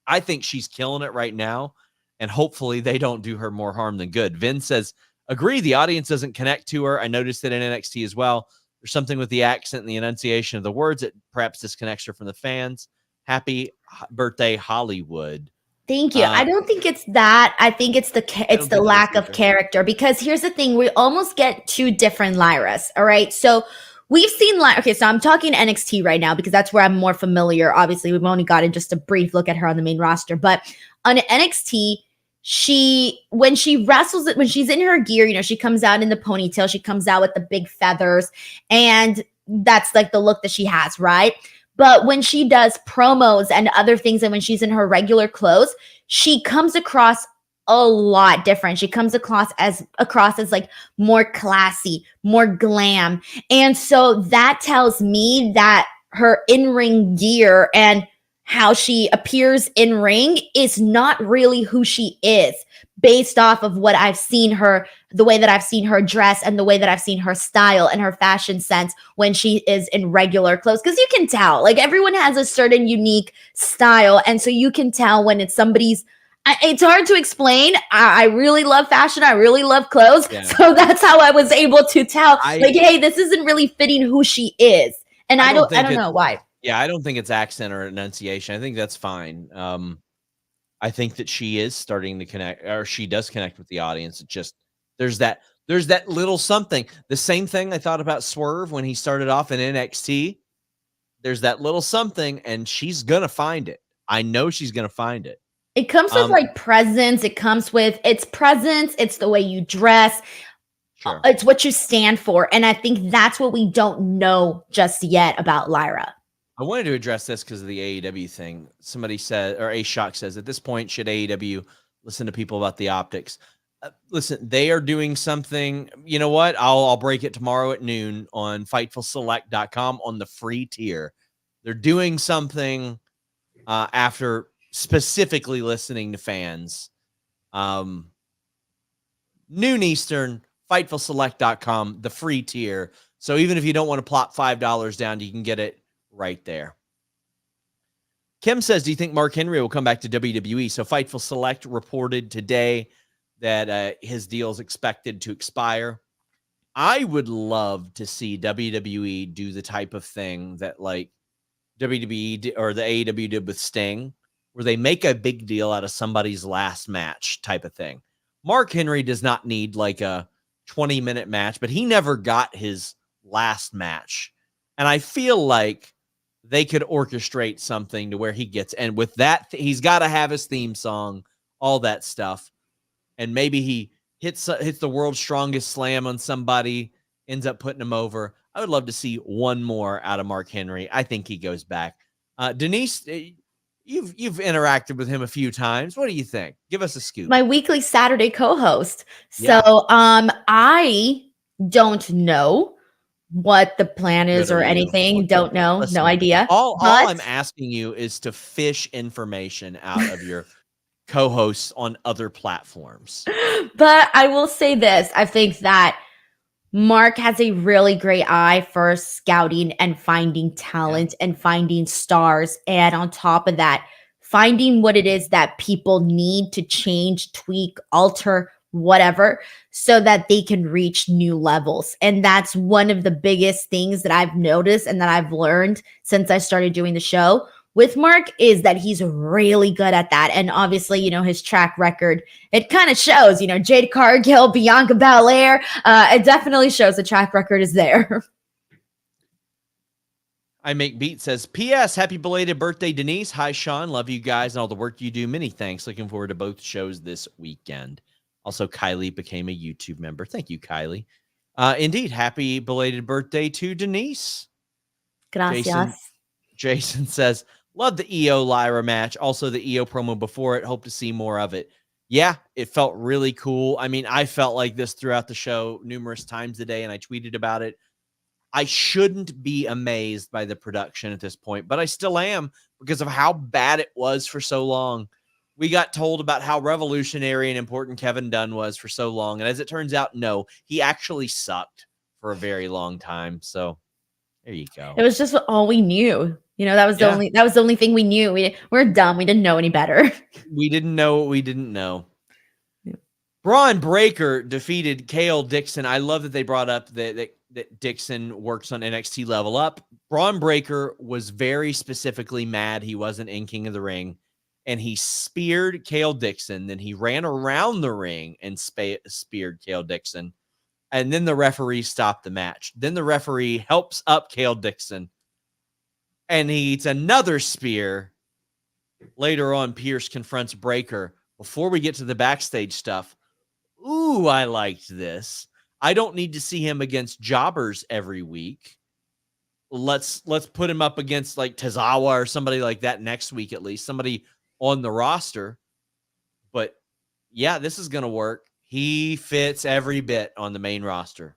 I think she's killing it right now. And hopefully they don't do her more harm than good. Vin says, agree, the audience doesn't connect to her. I noticed it in NXT as well. There's something with the accent and the enunciation of the words that perhaps disconnects her from the fans. Happy birthday, Hollywood. Thank you. I don't think it's that. I think it's the lack of character, because here's the thing. We almost get two different Lyras. All right. So we've seen okay, so I'm talking NXT right now because that's where I'm more familiar. Obviously, we've only gotten just a brief look at her on the main roster. But on NXT, when she wrestles, when she's in her gear, you know, she comes out in the ponytail, she comes out with the big feathers, and that's like the look that she has, right? But when she does promos and other things, and when she's in her regular clothes, she comes across a lot different. She comes across as like more classy, more glam. And so that tells me that her in-ring gear and how she appears in ring is not really who she is, based off of what I've seen her, the way that I've seen her dress and the way that I've seen her style and her fashion sense when she is in regular clothes. Because you can tell, like, everyone has a certain unique style. And so you can tell when it's somebody's, it's hard to explain. I really love fashion. I really love clothes. Yeah. So that's how I was able to tell, like, hey, this isn't really fitting who she is. And I don't know why. Yeah, I don't think it's accent or enunciation. I think that's fine. I think that she is starting to connect, or she does connect with the audience. It just, there's that little something. The same thing I thought about Swerve when he started off in NXT. There's that little something, and she's gonna find it. I know she's gonna find it. It comes with like presence. It comes with its presence. It's the way you dress. Sure. It's what you stand for. And I think that's what we don't know just yet about Lyra. I wanted to address this because of the AEW thing. Somebody said, or A-Shock says, at this point, should AEW listen to people about the optics? Listen, they are doing something. You know what? I'll break it tomorrow at noon on FightfulSelect.com on the free tier. They're doing something after specifically listening to fans. Noon Eastern, FightfulSelect.com, the free tier. So even if you don't want to plop $5 down, you can get it right there. Kim says, do you think Mark Henry will come back to WWE? So Fightful Select reported today that his deal is expected to expire. I would love to see WWE do the type of thing that like WWE or the AEW did with Sting, where they make a big deal out of somebody's last match type of thing. Mark Henry does not need like a 20-minute match, but he never got his last match. And I feel like they could orchestrate something to where he gets, and with that, he's got to have his theme song, all that stuff. And maybe he hits the world's strongest slam on somebody, ends up putting him over. I would love to see one more out of Mark Henry. I think he goes back. Denise, you've interacted with him a few times. What do you think? Give us a scoop. My weekly Saturday co-host. So I don't know what the plan is or anything. Don't know. Listen, no idea. All I'm asking you is to fish information out of your co-hosts on other platforms. But I will say this. I think that Mark has a really great eye for scouting and finding talent and finding stars. And on top of that, finding what it is that people need to change, tweak, alter, whatever, so that they can reach new levels. And that's one of the biggest things that I've noticed and that I've learned since I started doing the show with Mark, is that he's really good at that. And obviously, you know, his track record, it kind of shows, you know, Jade Cargill, Bianca Belair, it definitely shows the track record is there. I Make Beat says, P.S. Happy belated birthday, Denise. Hi, Sean. Love you guys and all the work you do. Many thanks. Looking forward to both shows this weekend. Also, Kylie became a YouTube member. Thank you, Kylie. Indeed, happy belated birthday to Denise. Gracias. Jason says, love the EO Lyra match. Also, the EO promo before it. Hope to see more of it. Yeah, it felt really cool. I mean, I felt like this throughout the show numerous times today, and I tweeted about it. I shouldn't be amazed by the production at this point, but I still am because of how bad it was for so long. we got told about how revolutionary and important Kevin Dunn was for so long. And as it turns out, no, he actually sucked for a very long time. So there you go. It was just all we knew. That was the only thing we knew. We're dumb. We didn't know any better. We didn't know what we didn't know. Yeah. Braun Breaker defeated Kale Dixon. I love that they brought up that Dixon works on NXT Level Up. Braun Breaker was very specifically mad he wasn't in King of the Ring, and he speared Kale Dixon. Then he ran around the ring and speared Kale Dixon. And then the referee stopped the match. Then the referee helps up Kale Dixon, and he eats another spear. Later on, Pierce confronts Breaker. Before we get to the backstage stuff, ooh, I liked this. I don't need to see him against jobbers every week. Let's put him up against like Tozawa or somebody like that next week, at least somebody on the roster. But yeah, this is going to work. He fits every bit on the main roster.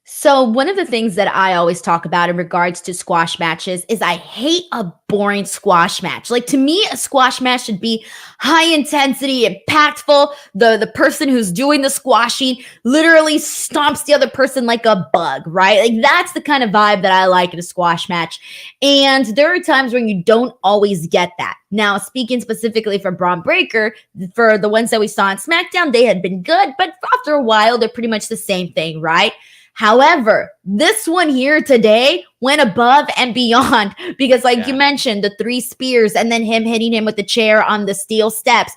So one of the things that I always talk about in regards to squash matches is I hate a boring squash match. Like, to me, a squash match should be high intensity, impactful. The person who's doing the squashing literally stomps the other person like a bug, right? Like, that's the kind of vibe that I like in a squash match. And there are times when you don't always get that. Now, speaking specifically for Braun Breaker, for the ones that we saw on SmackDown, they had been good, but after a while, they're pretty much the same thing, right? However, this one here today went above and beyond because, like you mentioned, the 3 spears and then him hitting him with the chair on the steel steps,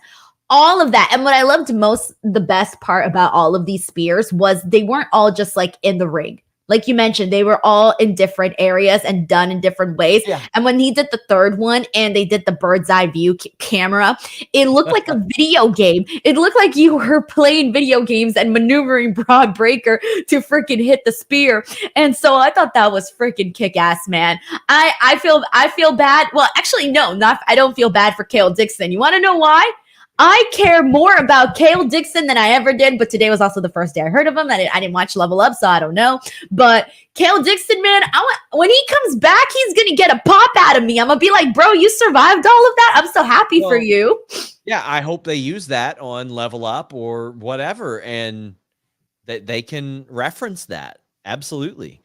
all of that. And what I loved most, the best part about all of these spears was they weren't all just like in the ring. Like you mentioned, they were all in different areas and done in different ways. Yeah. And when he did the third one and they did the bird's eye view camera, it looked like a video game. It looked like you were playing video games and maneuvering Braun Breaker to freaking hit the spear. And so I thought that was freaking kick-ass, man. I feel bad. Well, actually, no, I don't feel bad for Kale Dixon. You want to know why? I care more about Kale Dixon than I ever did, but today was also the first day I heard of him. I didn't watch Level Up, so I don't know. But Kale Dixon, man, when he comes back, he's going to get a pop out of me. I'm going to be like, bro, you survived all of that? I'm so happy for you. Yeah, I hope they use that on Level Up or whatever, and that they can reference that. Absolutely.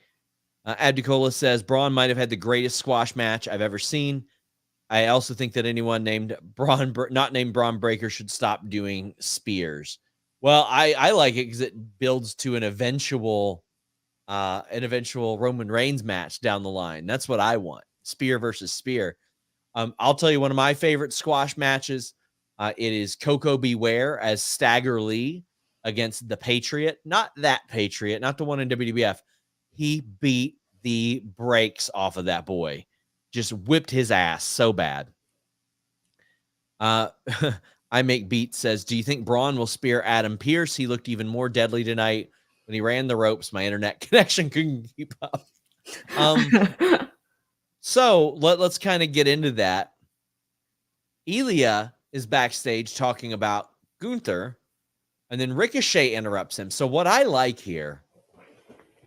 Abdicola says, Braun might have had the greatest squash match I've ever seen. I also think that anyone not named Braun Breaker should stop doing spears. Well, I like it because it builds to an eventual Roman Reigns match down the line. That's what I want. Spear versus spear. I'll tell you one of my favorite squash matches. It is Coco Beware as Stagger Lee against the Patriot. Not that Patriot, not the one in WWF. He beat the brakes off of that boy. Just whipped his ass so bad. I Make Beat says, do you think Braun will spear Adam Pearce? He looked even more deadly tonight when he ran the ropes. My internet connection couldn't keep up. So let's kind of get into that. Ilya is backstage talking about Gunther, and then Ricochet interrupts him. So what I like here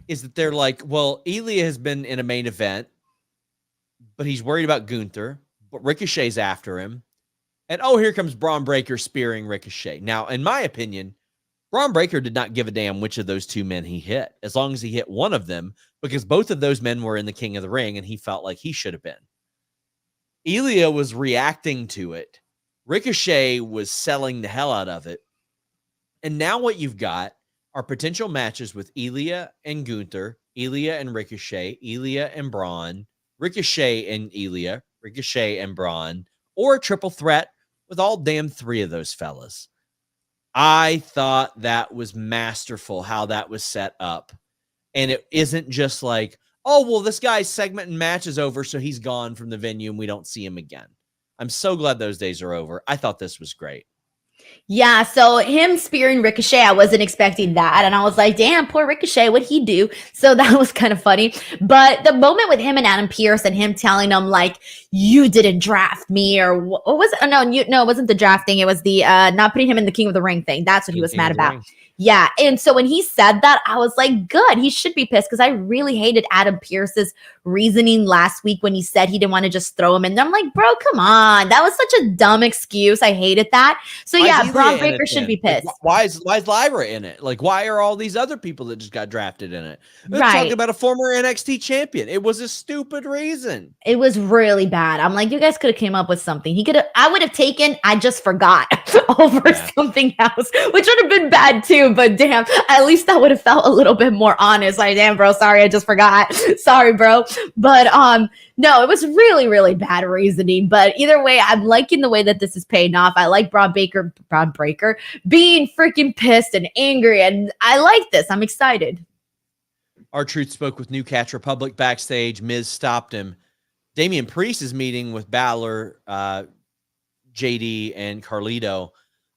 is that they're like, well, Ilya has been in a main event, but he's worried about Gunther, but Ricochet's after him. And, here comes Braun Breaker spearing Ricochet. Now, in my opinion, Braun Breaker did not give a damn which of those 2 men he hit, as long as he hit one of them, because both of those men were in the King of the Ring, and he felt like he should have been. Ilya was reacting to it. Ricochet was selling the hell out of it. And now what you've got are potential matches with Ilya and Gunther, Ilya and Ricochet, Ilya and Braun, Ricochet and Ilya, Ricochet and Braun, or a triple threat with all damn 3 of those fellas. I thought that was masterful how that was set up. And it isn't just like, this guy's segment and match is over, so he's gone from the venue and we don't see him again. I'm so glad those days are over. I thought this was great. Yeah, so him spearing Ricochet, I wasn't expecting that. And I was like, damn, poor Ricochet, what'd he do? So that was kind of funny. But the moment with him and Adam Pearce and him telling him, like, you didn't draft me, or what was it? No, it wasn't the draft thing. It was the not putting him in the King of the Ring thing. That's what he was mad about. Yeah. And so when he said that, I was like, good. He should be pissed because I really hated Adam Pearce's reasoning last week when he said he didn't want to just throw him in. I'm like, bro, come on. That was such a dumb excuse. I hated that. So yeah, Braun Breaker should be pissed. Like, why is Lyra in it? Like, why are all these other people that just got drafted in it? They're Right. talking about a former NXT champion. It was a stupid reason. It was really bad. I'm like, you guys could have came up with something. I would have taken, I just forgot over something else, which would have been bad too. But damn, at least that would have felt a little bit more honest. Like, damn, bro, sorry, I just forgot. Sorry, bro. But no, it was really, really bad reasoning. But either way, I'm liking the way that this is paying off. I like Braun Breaker being freaking pissed and angry. And I like this. I'm excited. R-Truth spoke with New Catch Republic backstage. Miz stopped him. Damian Priest is meeting with Balor, JD, and Carlito.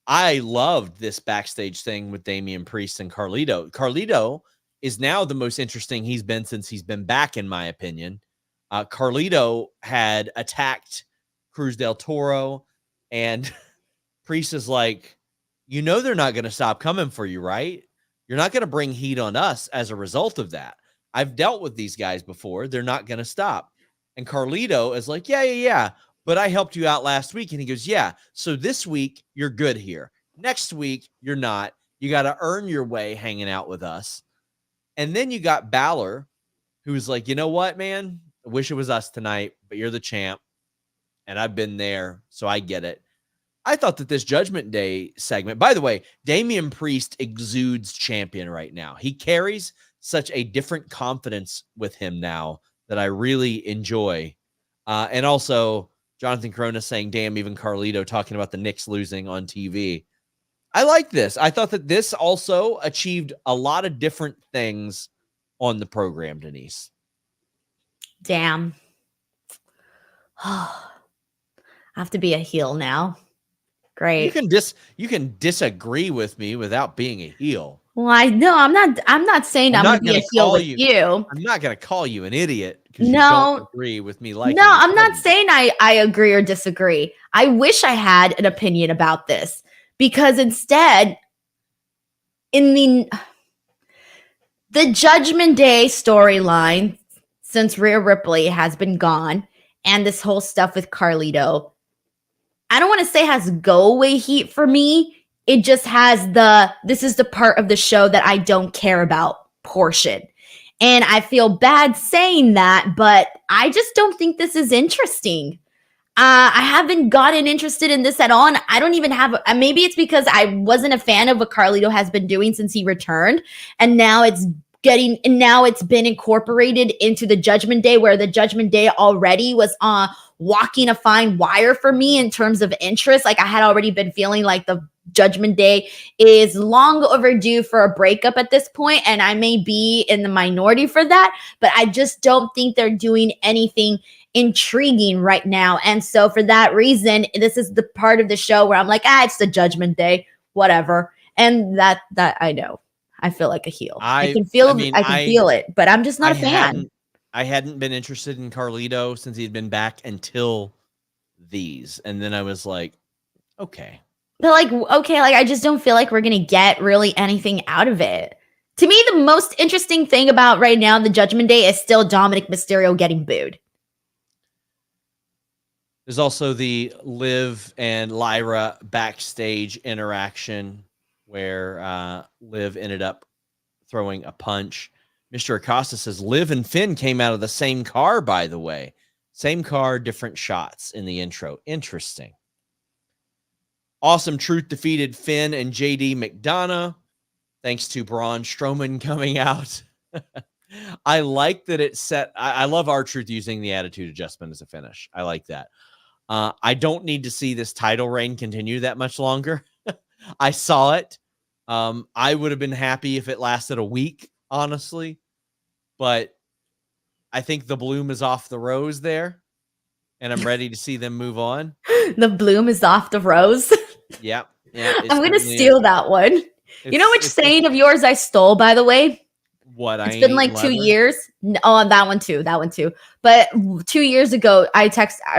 I loved this backstage thing with Damian Priest and Carlito. Carlito is now the most interesting he's been since he's been back, in my opinion. Carlito had attacked Cruz del Toro, and Priest is like, you know they're not going to stop coming for you, right? You're not going to bring heat on us as a result of that. I've dealt with these guys before. They're not going to stop. And Carlito is like, yeah. But I helped you out last week. And he goes, yeah. So this week, you're good here. Next week, you're not. You got to earn your way hanging out with us. And then you got Balor, who's like, you know what, man? I wish it was us tonight, but you're the champ. And I've been there, so I get it. I thought that this Judgment Day segment, by the way, Damian Priest exudes champion right now. He carries such a different confidence with him now that I really enjoy. And also Jonathan Corona saying, damn, even Carlito talking about the Knicks losing on TV. I like this. I thought that this also achieved a lot of different things on the program, Denise. Damn. I have to be a heel now. Great. You can disagree with me without being a heel. Well, I'm not saying I'm gonna be a heel with you. I'm not gonna call you an idiot because no, you don't agree with me. Like, no, I'm not saying I agree or disagree. I wish I had an opinion about this because instead, in the Judgment Day storyline, since Rhea Ripley has been gone, and this whole stuff with Carlito, I don't want to say has go away heat for me. It just has this is the part of the show that I don't care about portion. And I feel bad saying that, but I just don't think this is interesting. I haven't gotten interested in this at all. And I don't even have, maybe it's because I wasn't a fan of what Carlito has been doing since he returned. And now it's been incorporated into the Judgment Day, where the Judgment Day already was walking a fine wire for me in terms of interest. Like I had already been feeling like the Judgment Day is long overdue for a breakup at this point, and I may be in the minority for that, but I just don't think they're doing anything intriguing right now. And so for that reason, this is the part of the show where I'm like, it's the Judgment Day, whatever. And that I know. I feel like a heel. I can feel it, but I'm just not a fan. I hadn't been interested in Carlito since he'd been back until these. And then I was like, okay. But I just don't feel like we're going to get really anything out of it. To me, the most interesting thing about right now, the Judgment Day, is still Dominic Mysterio getting booed. There's also the Liv and Lyra backstage interaction where Liv ended up throwing a punch. Mr. Acosta says Liv and Finn came out of the same car, by the way. Same car, different shots in the intro. Interesting. Awesome Truth defeated Finn and JD McDonough, thanks to Braun Strowman coming out. I like that it set. I love R-Truth using the attitude adjustment as a finish. I like that. I don't need to see this title reign continue that much longer. I saw it. I would have been happy if it lasted a week, honestly. But I think the bloom is off the rose there, and I'm ready to see them move on. The bloom is off the rose. Yeah. I'm going to steal that one. You know which saying of yours I stole, by the way? What? It's been like 2 years. Oh, that one too. But 2 years ago, I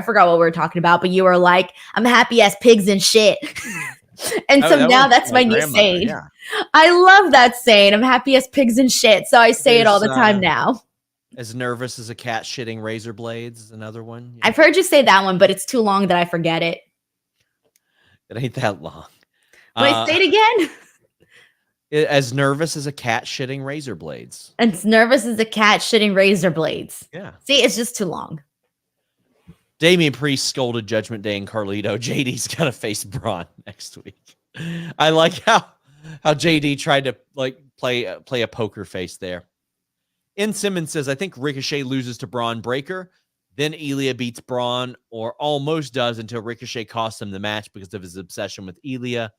forgot what we were talking about, but you were like, I'm happy as pigs and shit. And so that now was that's my my new grandmother, saying. yeah. I love that saying. I'm happy as pigs and shit. So I say it all the There's, time now. As nervous as a cat shitting razor blades is another one. Yeah. I've heard you say that one, but it's too long that I forget it. It ain't that long. Wait, say it again. As nervous as a cat shitting razor blades. And as nervous as a cat shitting razor blades. Yeah. See, it's just too long. Damian Priest scolded Judgment Day and Carlito. JD's gonna face Braun next week. I like how JD tried to like play a poker face there. N. Simmons says, I think Ricochet loses to Braun Breaker. Then Ilya beats Braun, or almost does, until Ricochet costs him the match because of his obsession with Ilya.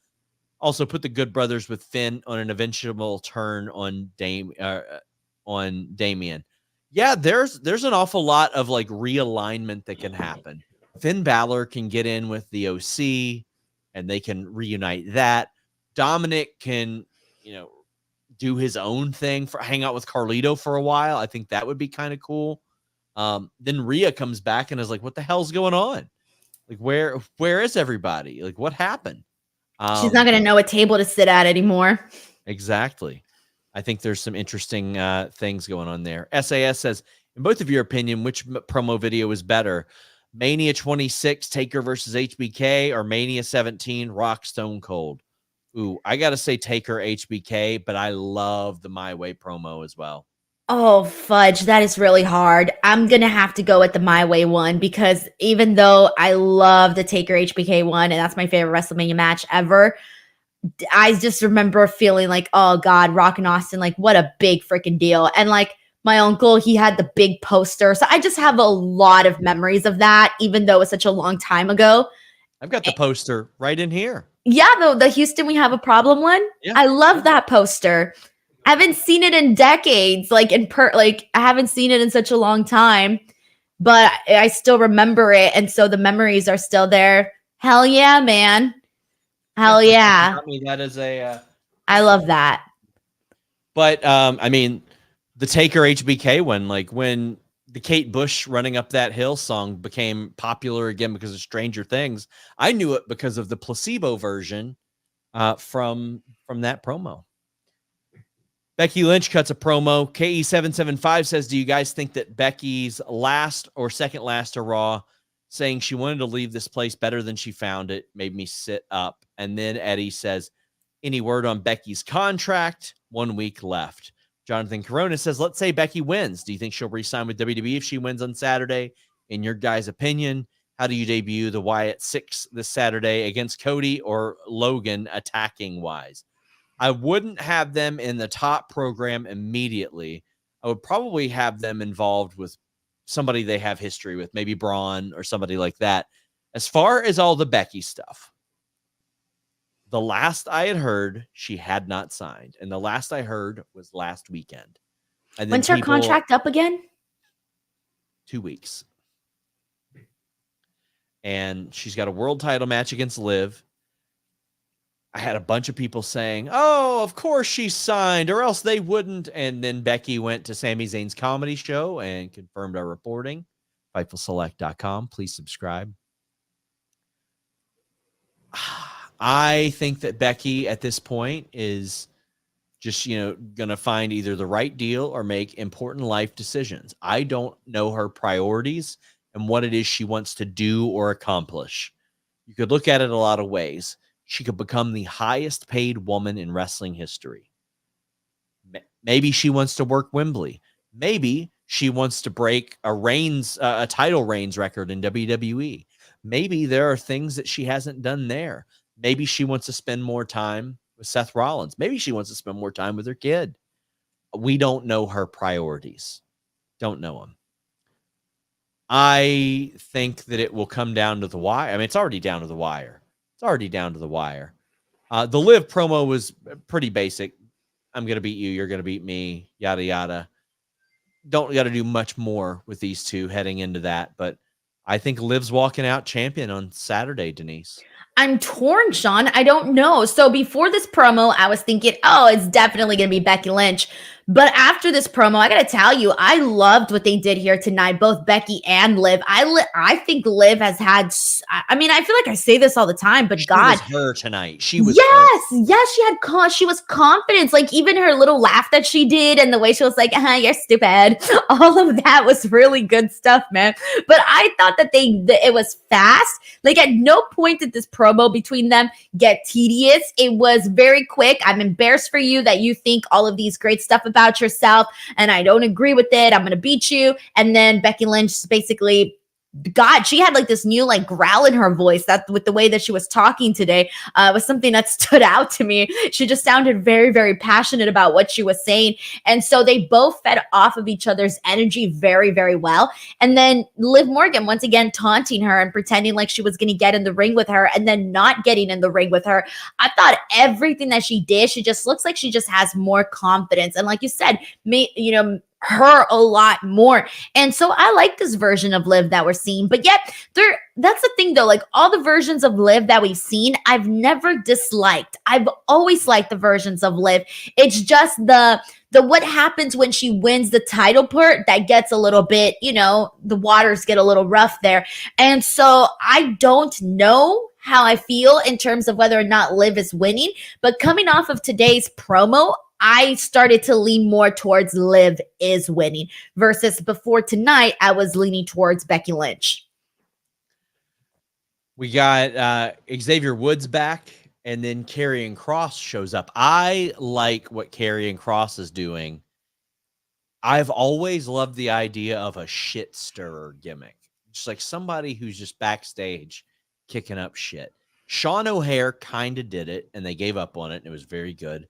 Also put the Good Brothers with Finn on an eventual turn on Damian. Yeah, there's an awful lot of like realignment that can happen. Finn Balor can get in with the OC and they can reunite that. Dominic can, do his own thing, hang out with Carlito for a while. I think that would be kind of cool. Then Rhea comes back and is like, what the hell's going on? Like, where is everybody? Like, what happened? She's not going to know a table to sit at anymore. Exactly. I think there's some interesting things going on there. SAS says, in both of your opinion, which promo video is better? Mania 26, Taker versus HBK, or Mania 17, Rock Stone Cold? Ooh, I got to say Taker HBK, but I love the My Way promo as well. Oh, fudge. That is really hard. I'm going to have to go with the My Way one because even though I love the Taker HBK one, and that's my favorite WrestleMania match ever, I just remember feeling like, oh God, Rock and Austin, like what a big freaking deal. And like my uncle, he had the big poster. So I just have a lot of memories of that, even though it was such a long time ago. I've got the poster right in here. Yeah, the Houston We Have a Problem one. Yeah. I love that poster. I haven't seen it in decades, I haven't seen it in such a long time, but I still remember it. And so the memories are still there. Hell yeah, man. Hell yeah. I mean, that is I love that. But I mean, the Taker HBK one, like when the Kate Bush Running Up That Hill song became popular again because of Stranger Things, I knew it because of the placebo version from that promo. Becky Lynch cuts a promo. KE775 says, do you guys think that Becky's last or second last to Raw saying she wanted to leave this place better than she found it made me sit up? And then Eddie says, any word on Becky's contract? 1 week left. Jonathan Corona says, let's say Becky wins. Do you think she'll re-sign with WWE if she wins on Saturday? In your guys' opinion, how do you debut the Wyatt 6 this Saturday against Cody or Logan attacking wise? I wouldn't have them in the top program immediately. I would probably have them involved with somebody they have history with, maybe Braun or somebody like that. As far as all the Becky stuff, the last I had heard, she had not signed. And the last I heard was last weekend. And when's her contract up again? 2 weeks. And she's got a world title match against Liv. I had a bunch of people saying, oh, of course she signed or else they wouldn't. And then Becky went to Sami Zayn's comedy show and confirmed our reporting. FightfulSelect.com. Please subscribe. I think that Becky at this point is just, going to find either the right deal or make important life decisions. I don't know her priorities and what it is she wants to do or accomplish. You could look at it a lot of ways. She could become the highest paid woman in wrestling history. Maybe she wants to work Wembley. Maybe she wants to break a title reigns record in WWE. Maybe there are things that she hasn't done there. Maybe she wants to spend more time with Seth Rollins. Maybe she wants to spend more time with her kid. We don't know her priorities. Don't know them. I think that it will come down to the wire. I mean, it's already down to the wire. The Liv promo was pretty basic. I'm going to beat you. You're going to beat me. Yada, yada. Don't got to do much more with these two heading into that. But I think Liv's walking out champion on Saturday, Denise. I'm torn, Sean. I don't know. So before this promo, I was thinking, oh, it's definitely going to be Becky Lynch. But after this promo, I gotta tell you, I loved what they did here tonight, both Becky and Liv. I think Liv has had. I mean, I feel like I say this all the time, but She God, was her tonight. She was yes, she was confidence. Like even her little laugh that she did, and the way she was like, "You're stupid." All of that was really good stuff, man. But I thought that it was fast. Like at no point did this promo between them get tedious. It was very quick. I'm embarrassed for you that you think all of these great stuff about yourself, and I don't agree with it. I'm gonna beat you. And then Becky Lynch basically, God, she had like this new like growl in her voice that with the way that she was talking today was something that stood out to me. She just sounded very, very passionate about what she was saying. And so they both fed off of each other's energy very, very well. And then Liv Morgan, once again, taunting her and pretending like she was going to get in the ring with her and then not getting in the ring with her. I thought everything that she did, she just looks like she just has more confidence. And like you said, her a lot more. And so I like this version of Liv that we're seeing. But yet that's the thing though, like all the versions of Liv that we've seen, I've never disliked. I've always liked the versions of Liv. It's just the what happens when she wins the title part that gets a little bit, the waters get a little rough there. And so I don't know how I feel in terms of whether or not Liv is winning, but coming off of today's promo, I started to lean more towards Liv is winning versus before tonight, I was leaning towards Becky Lynch. We got Xavier Woods back, and then Karrion Kross shows up. I like what Karrion Kross is doing. I've always loved the idea of a shit stirrer gimmick. Just like somebody who's just backstage kicking up shit. Sean O'Haire kind of did it, and they gave up on it, and it was very good.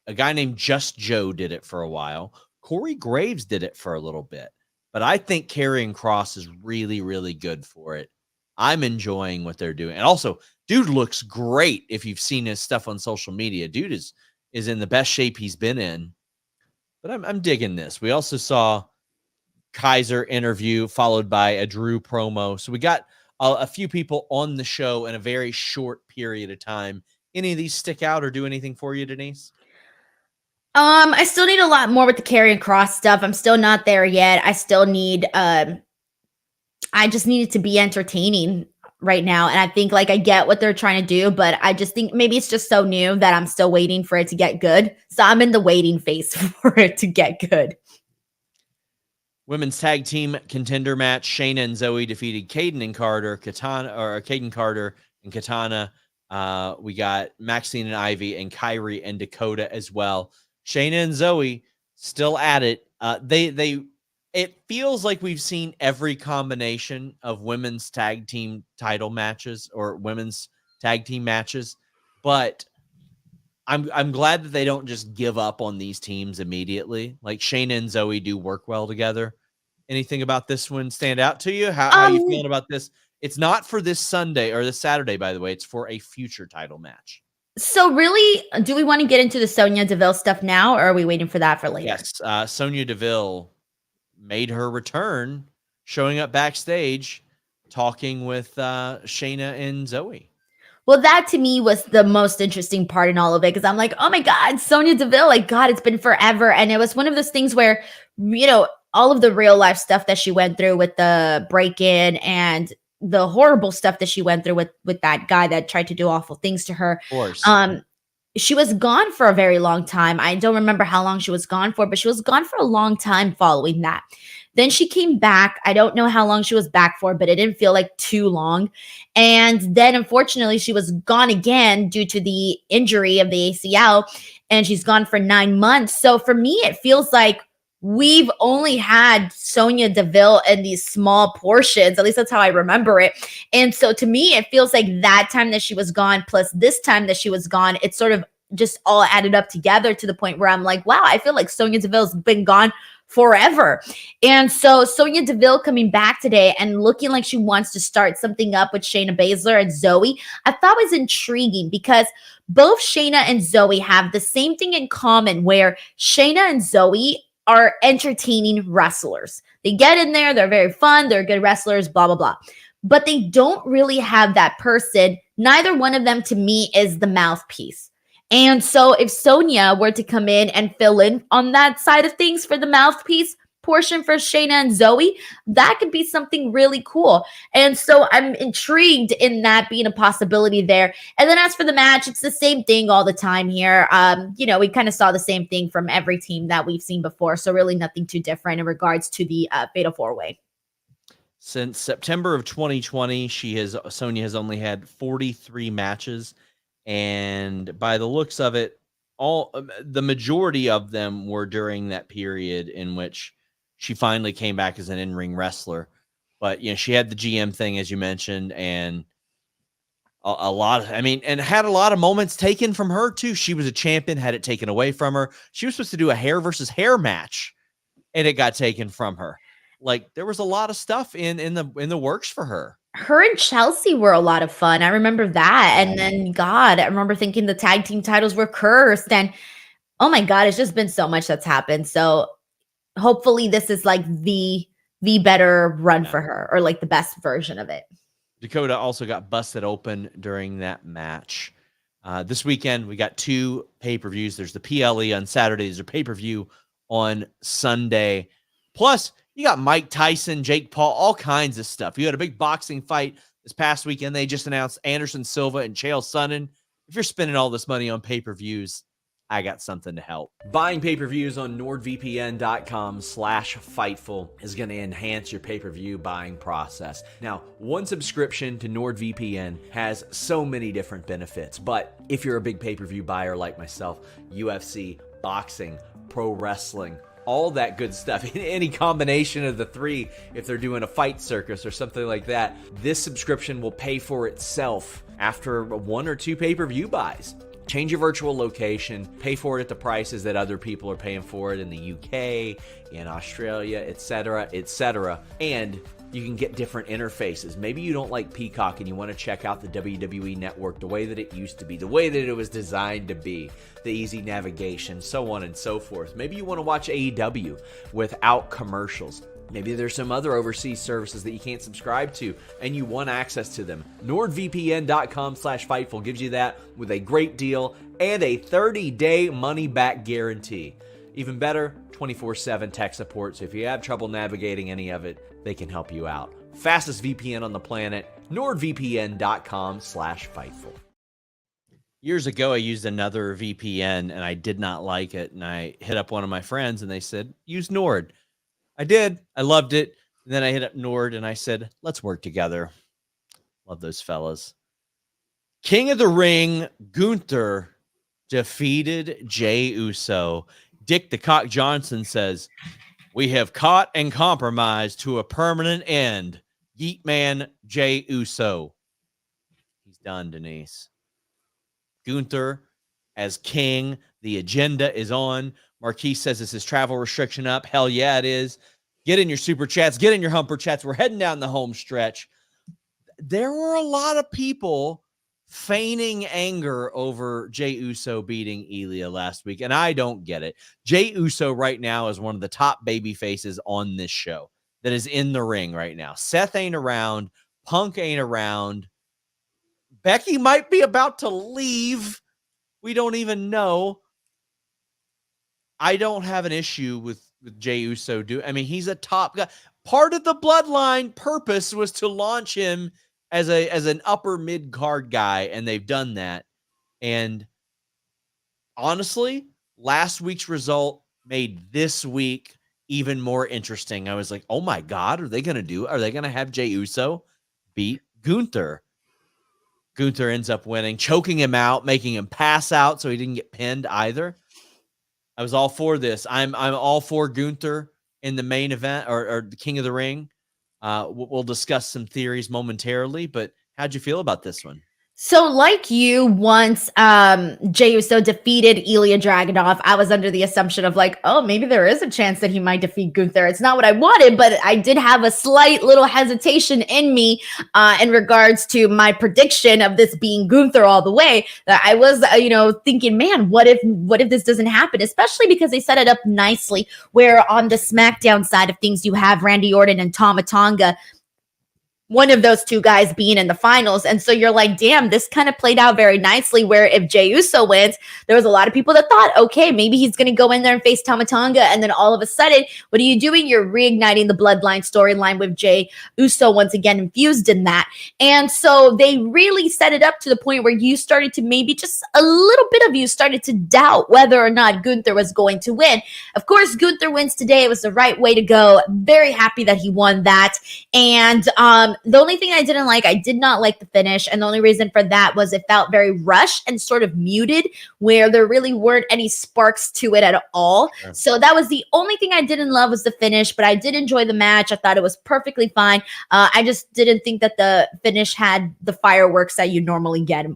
A guy named Just Joe did it for a while. Corey Graves did it for a little bit. But I think Karrion Kross is really, really good for it. I'm enjoying what they're doing. And also, dude looks great if you've seen his stuff on social media. Dude is in the best shape he's been in. But I'm digging this. We also saw Kaiser interview followed by a Drew promo. So we got a few people on the show in a very short period of time. Any of these stick out or do anything for you, Denise? I still need a lot more with the Karrion Kross stuff. I'm still not there yet. I still need, I just need it to be entertaining right now. And I think like I get what they're trying to do, but I just think maybe it's just so new that I'm still waiting for it to get good. So I'm in the waiting phase for it to get good. Women's tag team contender match. Shayna and Zoey defeated Kayden Carter and Katana. We got Maxxine and Ivy and Kairi and Dakota as well. Shayna and Zoey still at it. It feels like we've seen every combination of women's tag team title matches or women's tag team matches, but I'm glad that they don't just give up on these teams immediately. Like Shayna and Zoey do work well together. Anything about this one stand out to you? How are you feeling about this? It's not for this Sunday or this Saturday, by the way. It's for a future title match. So really, do we want to get into the Sonia Deville stuff now, or are we waiting for that for later? Yes, Sonia Deville made her return, showing up backstage, talking with Shayna and Zoey. Well, that to me was the most interesting part in all of it because I'm like, oh my God, Sonia Deville, like, God, it's been forever. And it was one of those things where, all of the real life stuff that she went through with the break-in and the horrible stuff that she went through with that guy that tried to do awful things to her. Of course. She was gone for a very long time. I don't remember how long she was gone for, but she was gone for a long time following that. Then she came back. I don't know how long she was back for, but it didn't feel like too long. And then unfortunately, she was gone again due to the injury of the ACL, and she's gone for 9 months. So for me, it feels like we've only had Sonia Deville in these small portions. At least that's how I remember it. And so to me, it feels like that time that she was gone plus this time that she was gone, it's sort of just all added up together to the point where I'm like, wow, I feel like Sonia Deville's been gone forever. And so Sonia Deville coming back today and looking like she wants to start something up with Shayna Baszler and Zoey, I thought was intriguing because both Shayna and Zoey have the same thing in common where Shayna and Zoey are entertaining wrestlers. They get in there, they're very fun, they're good wrestlers, blah, blah, blah. But they don't really have that person. Neither one of them to me is the mouthpiece. And so if Sonia were to come in and fill in on that side of things for the mouthpiece portion for Shayna and Zoey, that could be something really cool. And so I'm intrigued in that being a possibility there. And then as for the match, it's the same thing all the time here. We kind of saw the same thing from every team that we've seen before. So really nothing too different in regards to the Fatal 4-Way. Since September of 2020, Sonia has only had 43 matches. And by the looks of it, the majority of them were during that period in which she finally came back as an in-ring wrestler. But, she had the GM thing, as you mentioned, and and had a lot of moments taken from her, too. She was a champion, had it taken away from her. She was supposed to do a hair versus hair match, and it got taken from her. Like, there was a lot of stuff in the works for her. Her and Chelsea were a lot of fun. I remember that. And then, God, I remember thinking the tag team titles were cursed. And, oh my God, it's just been so much that's happened. So hopefully this is like the better run for her, or like the best version of it. Dakota also got busted open during that match. This weekend, we got 2 pay-per-views. There's the PLE on Saturday. There's a pay-per-view on Sunday. Plus, you got Mike Tyson, Jake Paul, all kinds of stuff. You had a big boxing fight this past weekend. They just announced Anderson Silva and Chael Sonnen. If you're spending all this money on pay-per-views, I got something to help. Buying pay-per-views on NordVPN.com/Fightful is going to enhance your pay-per-view buying process. Now, one subscription to NordVPN has so many different benefits, but if you're a big pay-per-view buyer like myself, UFC, boxing, pro wrestling, all that good stuff, any combination of the 3, if they're doing a fight circus or something like that, this subscription will pay for itself after 1 or 2 pay-per-view buys. Change your virtual location, pay for it at the prices that other people are paying for it in the UK, in Australia, etc., and you can get different interfaces. Maybe you don't like Peacock and you want to check out the WWE Network the way that it used to be, the way that it was designed to be, the easy navigation, so on and so forth. Maybe you want to watch AEW without commercials. Maybe there's some other overseas services that you can't subscribe to and you want access to them. NordVPN.com/Fightful gives you that with a great deal and a 30-day money-back guarantee. Even better, 24/7 tech support, so if you have trouble navigating any of it, they can help you out. Fastest VPN on the planet, NordVPN.com/Fightful. Years ago, I used another VPN and I did not like it, and I hit up one of my friends and they said, use Nord. I did. I loved it. And then I hit up Nord and I said, let's work together. Love those fellas. King of the Ring, Gunther, defeated Jey Uso. Dick the Cock Johnson says, we have caught and compromised to a permanent end. Yeet man, Jey Uso. He's done, Denise. Gunther as king. The agenda is on. Marquise says, is his travel restriction up? Hell yeah, it is. Get in your super chats. Get in your humper chats. We're heading down the home stretch. There were a lot of people feigning anger over Jey Uso beating Ilya last week, and I don't get it. Jey Uso right now is one of the top baby faces on this show that is in the ring right now. Seth ain't around. Punk ain't around. Becky might be about to leave. We don't even know. I don't have an issue with Jey Uso. He's a top guy. Part of the bloodline purpose was to launch him as an upper mid card guy, and they've done that. And honestly, last week's result made this week even more interesting. I was like, oh my God, are they going to have Jey Uso beat Gunther? Gunther ends up winning, choking him out, making him pass out so he didn't get pinned either. I was all for this. I'm all for Gunther in the main event or the King of the Ring. We'll discuss some theories momentarily, but how'd you feel about this one? So like you, once Jey Uso defeated Ilya Dragunov, I was under the assumption of like, oh, maybe there is a chance that he might defeat Gunther. It's not what I wanted, but I did have a slight little hesitation in me in regards to my prediction of this being Gunther all the way. That I was, thinking, man, what if this doesn't happen? Especially because they set it up nicely, where on the SmackDown side of things, you have Randy Orton and Tama Tonga one of those two guys being in the finals. And so you're like, damn, this kind of played out very nicely where if Jey Uso wins, there was a lot of people that thought, okay, maybe he's going to go in there and face Tama Tonga. And then all of a sudden, what are you doing? You're reigniting the bloodline storyline with Jey Uso once again infused in that. And so they really set it up to the point where you started to maybe just a little bit of you started to doubt whether or not Gunther was going to win. Of course, Gunther wins today. It was the right way to go. Very happy that he won that. And the only thing I did not like the finish. And the only reason for that was it felt very rushed and sort of muted, where there really weren't any sparks to it at all. Sure. So that was the only thing I didn't love was the finish, but I did enjoy the match. I thought it was perfectly fine. I just didn't think that the finish had the fireworks that you normally get.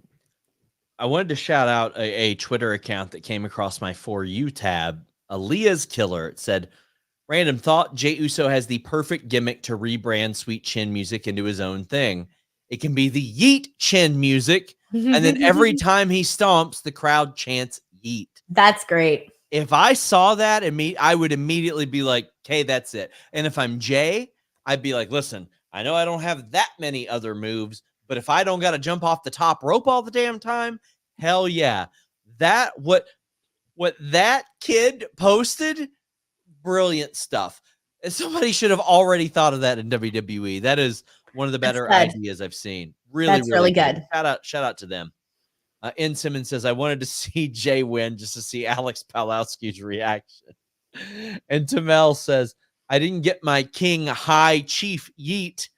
I wanted to shout out a Twitter account that came across my For You tab, Aaliyah's Killer. It said, random thought, Jey Uso has the perfect gimmick to rebrand Sweet Chin music into his own thing. It can be the Yeet Chin music, and then every time he stomps, the crowd chants Yeet. That's great. If I saw that, I would immediately be like, okay, that's it. And if I'm Jay, I'd be like, listen, I know I don't have that many other moves, but if I don't got to jump off the top rope all the damn time, hell yeah. That, what that kid posted, brilliant stuff. And somebody should have already thought of that in WWE. That is one of the better ideas I've seen. Really good. Shout out to them. N. Simmons says, I wanted to see Jay win just to see Alex Palowski's reaction. And Tamel says, I didn't get my King High Chief Yeet.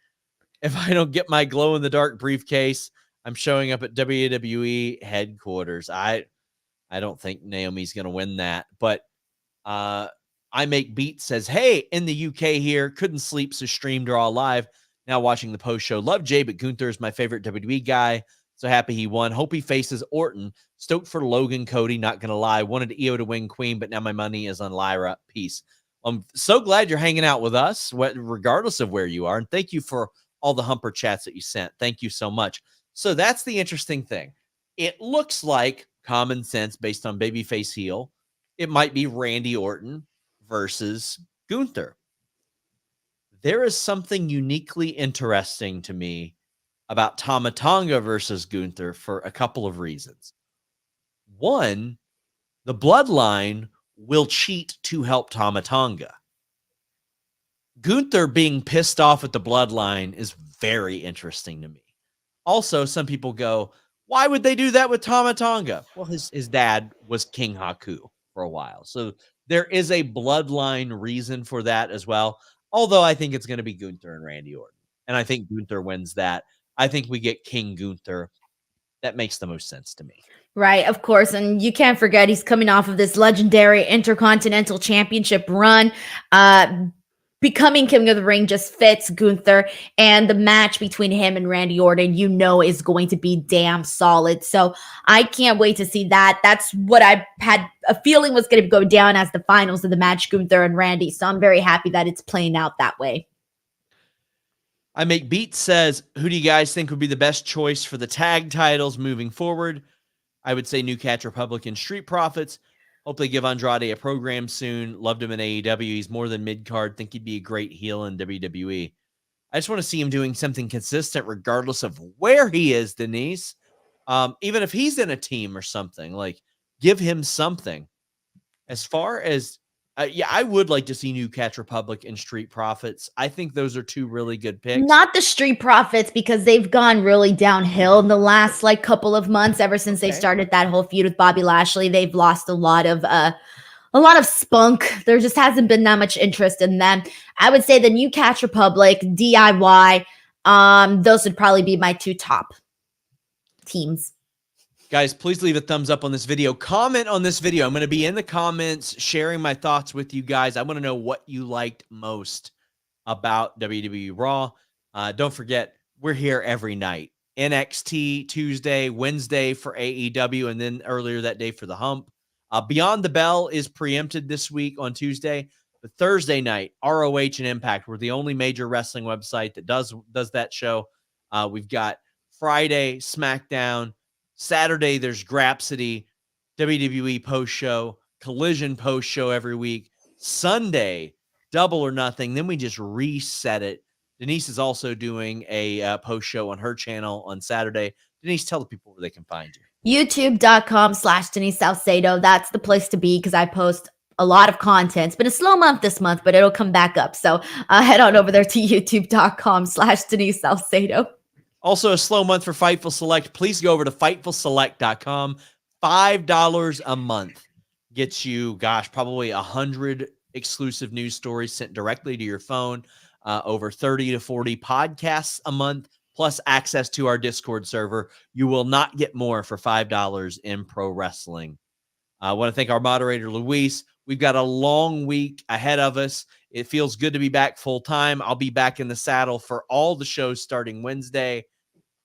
If I don't get my glow in the dark briefcase, I'm showing up at WWE headquarters. I don't think Naomi's going to win that, but I Make Beats says, hey, in the UK here, couldn't sleep, so stream draw live. Now watching the post show. Love Jay, but Gunther is my favorite WWE guy. So happy he won. Hope he faces Orton. Stoked for Logan Cody, not going to lie. Wanted Io to win Queen, but now my money is on Lyra. Peace. I'm so glad you're hanging out with us, regardless of where you are. And thank you for all the Humper chats that you sent. Thank you so much. So that's the interesting thing. It looks like common sense based on babyface heel. It might be Randy Orton versus Gunther. There is something uniquely interesting to me about Tama Tonga versus Gunther for a couple of reasons. One, the bloodline will cheat to help Tama Tonga. Gunther being pissed off at the bloodline is very interesting to me. Also, some people go, why would they do that with Tama Tonga? Well, his dad was King Haku for a while. So there is a bloodline reason for that as well. Although I think it's going to be Gunther and Randy Orton. And I think Gunther wins that. I think we get King Gunther. That makes the most sense to me. Right, of course. And you can't forget he's coming off of this legendary Intercontinental Championship run. Becoming King of the Ring just fits Gunther, and the match between him and Randy Orton, is going to be damn solid. So I can't wait to see that. That's what I had a feeling was going to go down as the finals of the match, Gunther and Randy. So I'm very happy that it's playing out that way. I Make Beats says, who do you guys think would be the best choice for the tag titles moving forward? I would say New Catch Republic and Street Profits. Hope they give Andrade a program soon. Loved him in AEW. He's more than mid-card. Think he'd be a great heel in WWE. I just want to see him doing something consistent regardless of where he is, Denise. Even if he's in a team or something, like give him something. As far as I would like to see New Catch Republic and Street Profits. I think those are two really good picks. Not the Street Profits, because they've gone really downhill in the last couple of months. Ever since they started that whole feud with Bobby Lashley, they've lost a lot of spunk. There just hasn't been that much interest in them. I would say the New Catch Republic, DIY, those would probably be my two top teams. Guys, please leave a thumbs up on this video. Comment on this video. I'm going to be in the comments sharing my thoughts with you guys. I want to know what you liked most about WWE Raw. Don't forget, we're here every night. NXT Tuesday, Wednesday for AEW, and then earlier that day for the Hump. Beyond the Bell is preempted this week on Tuesday. But Thursday night, ROH and Impact. We're the only major wrestling website that does that show. We've got Friday, SmackDown. Saturday, there's Grapsody, WWE post-show, Collision post-show every week. Sunday, Double or Nothing. Then we just reset it Denise is also doing a post show on her channel on Saturday. Denise, tell the people where they can find you. YouTube.com/Denise Salcedo. That's the place to be because I post a lot of content. It's been a slow month this month, but it'll come back up. So head on over there to youtube.com/Denise Salcedo. Also, a slow month for Fightful Select. Please go over to FightfulSelect.com. $5 a month gets you, probably 100 exclusive news stories sent directly to your phone, over 30 to 40 podcasts a month, plus access to our Discord server. You will not get more for $5 in pro wrestling. I want to thank our moderator, Luis. We've got a long week ahead of us. It feels good to be back full time. I'll be back in the saddle for all the shows starting Wednesday.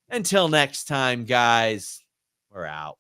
Until next time, guys, we're out.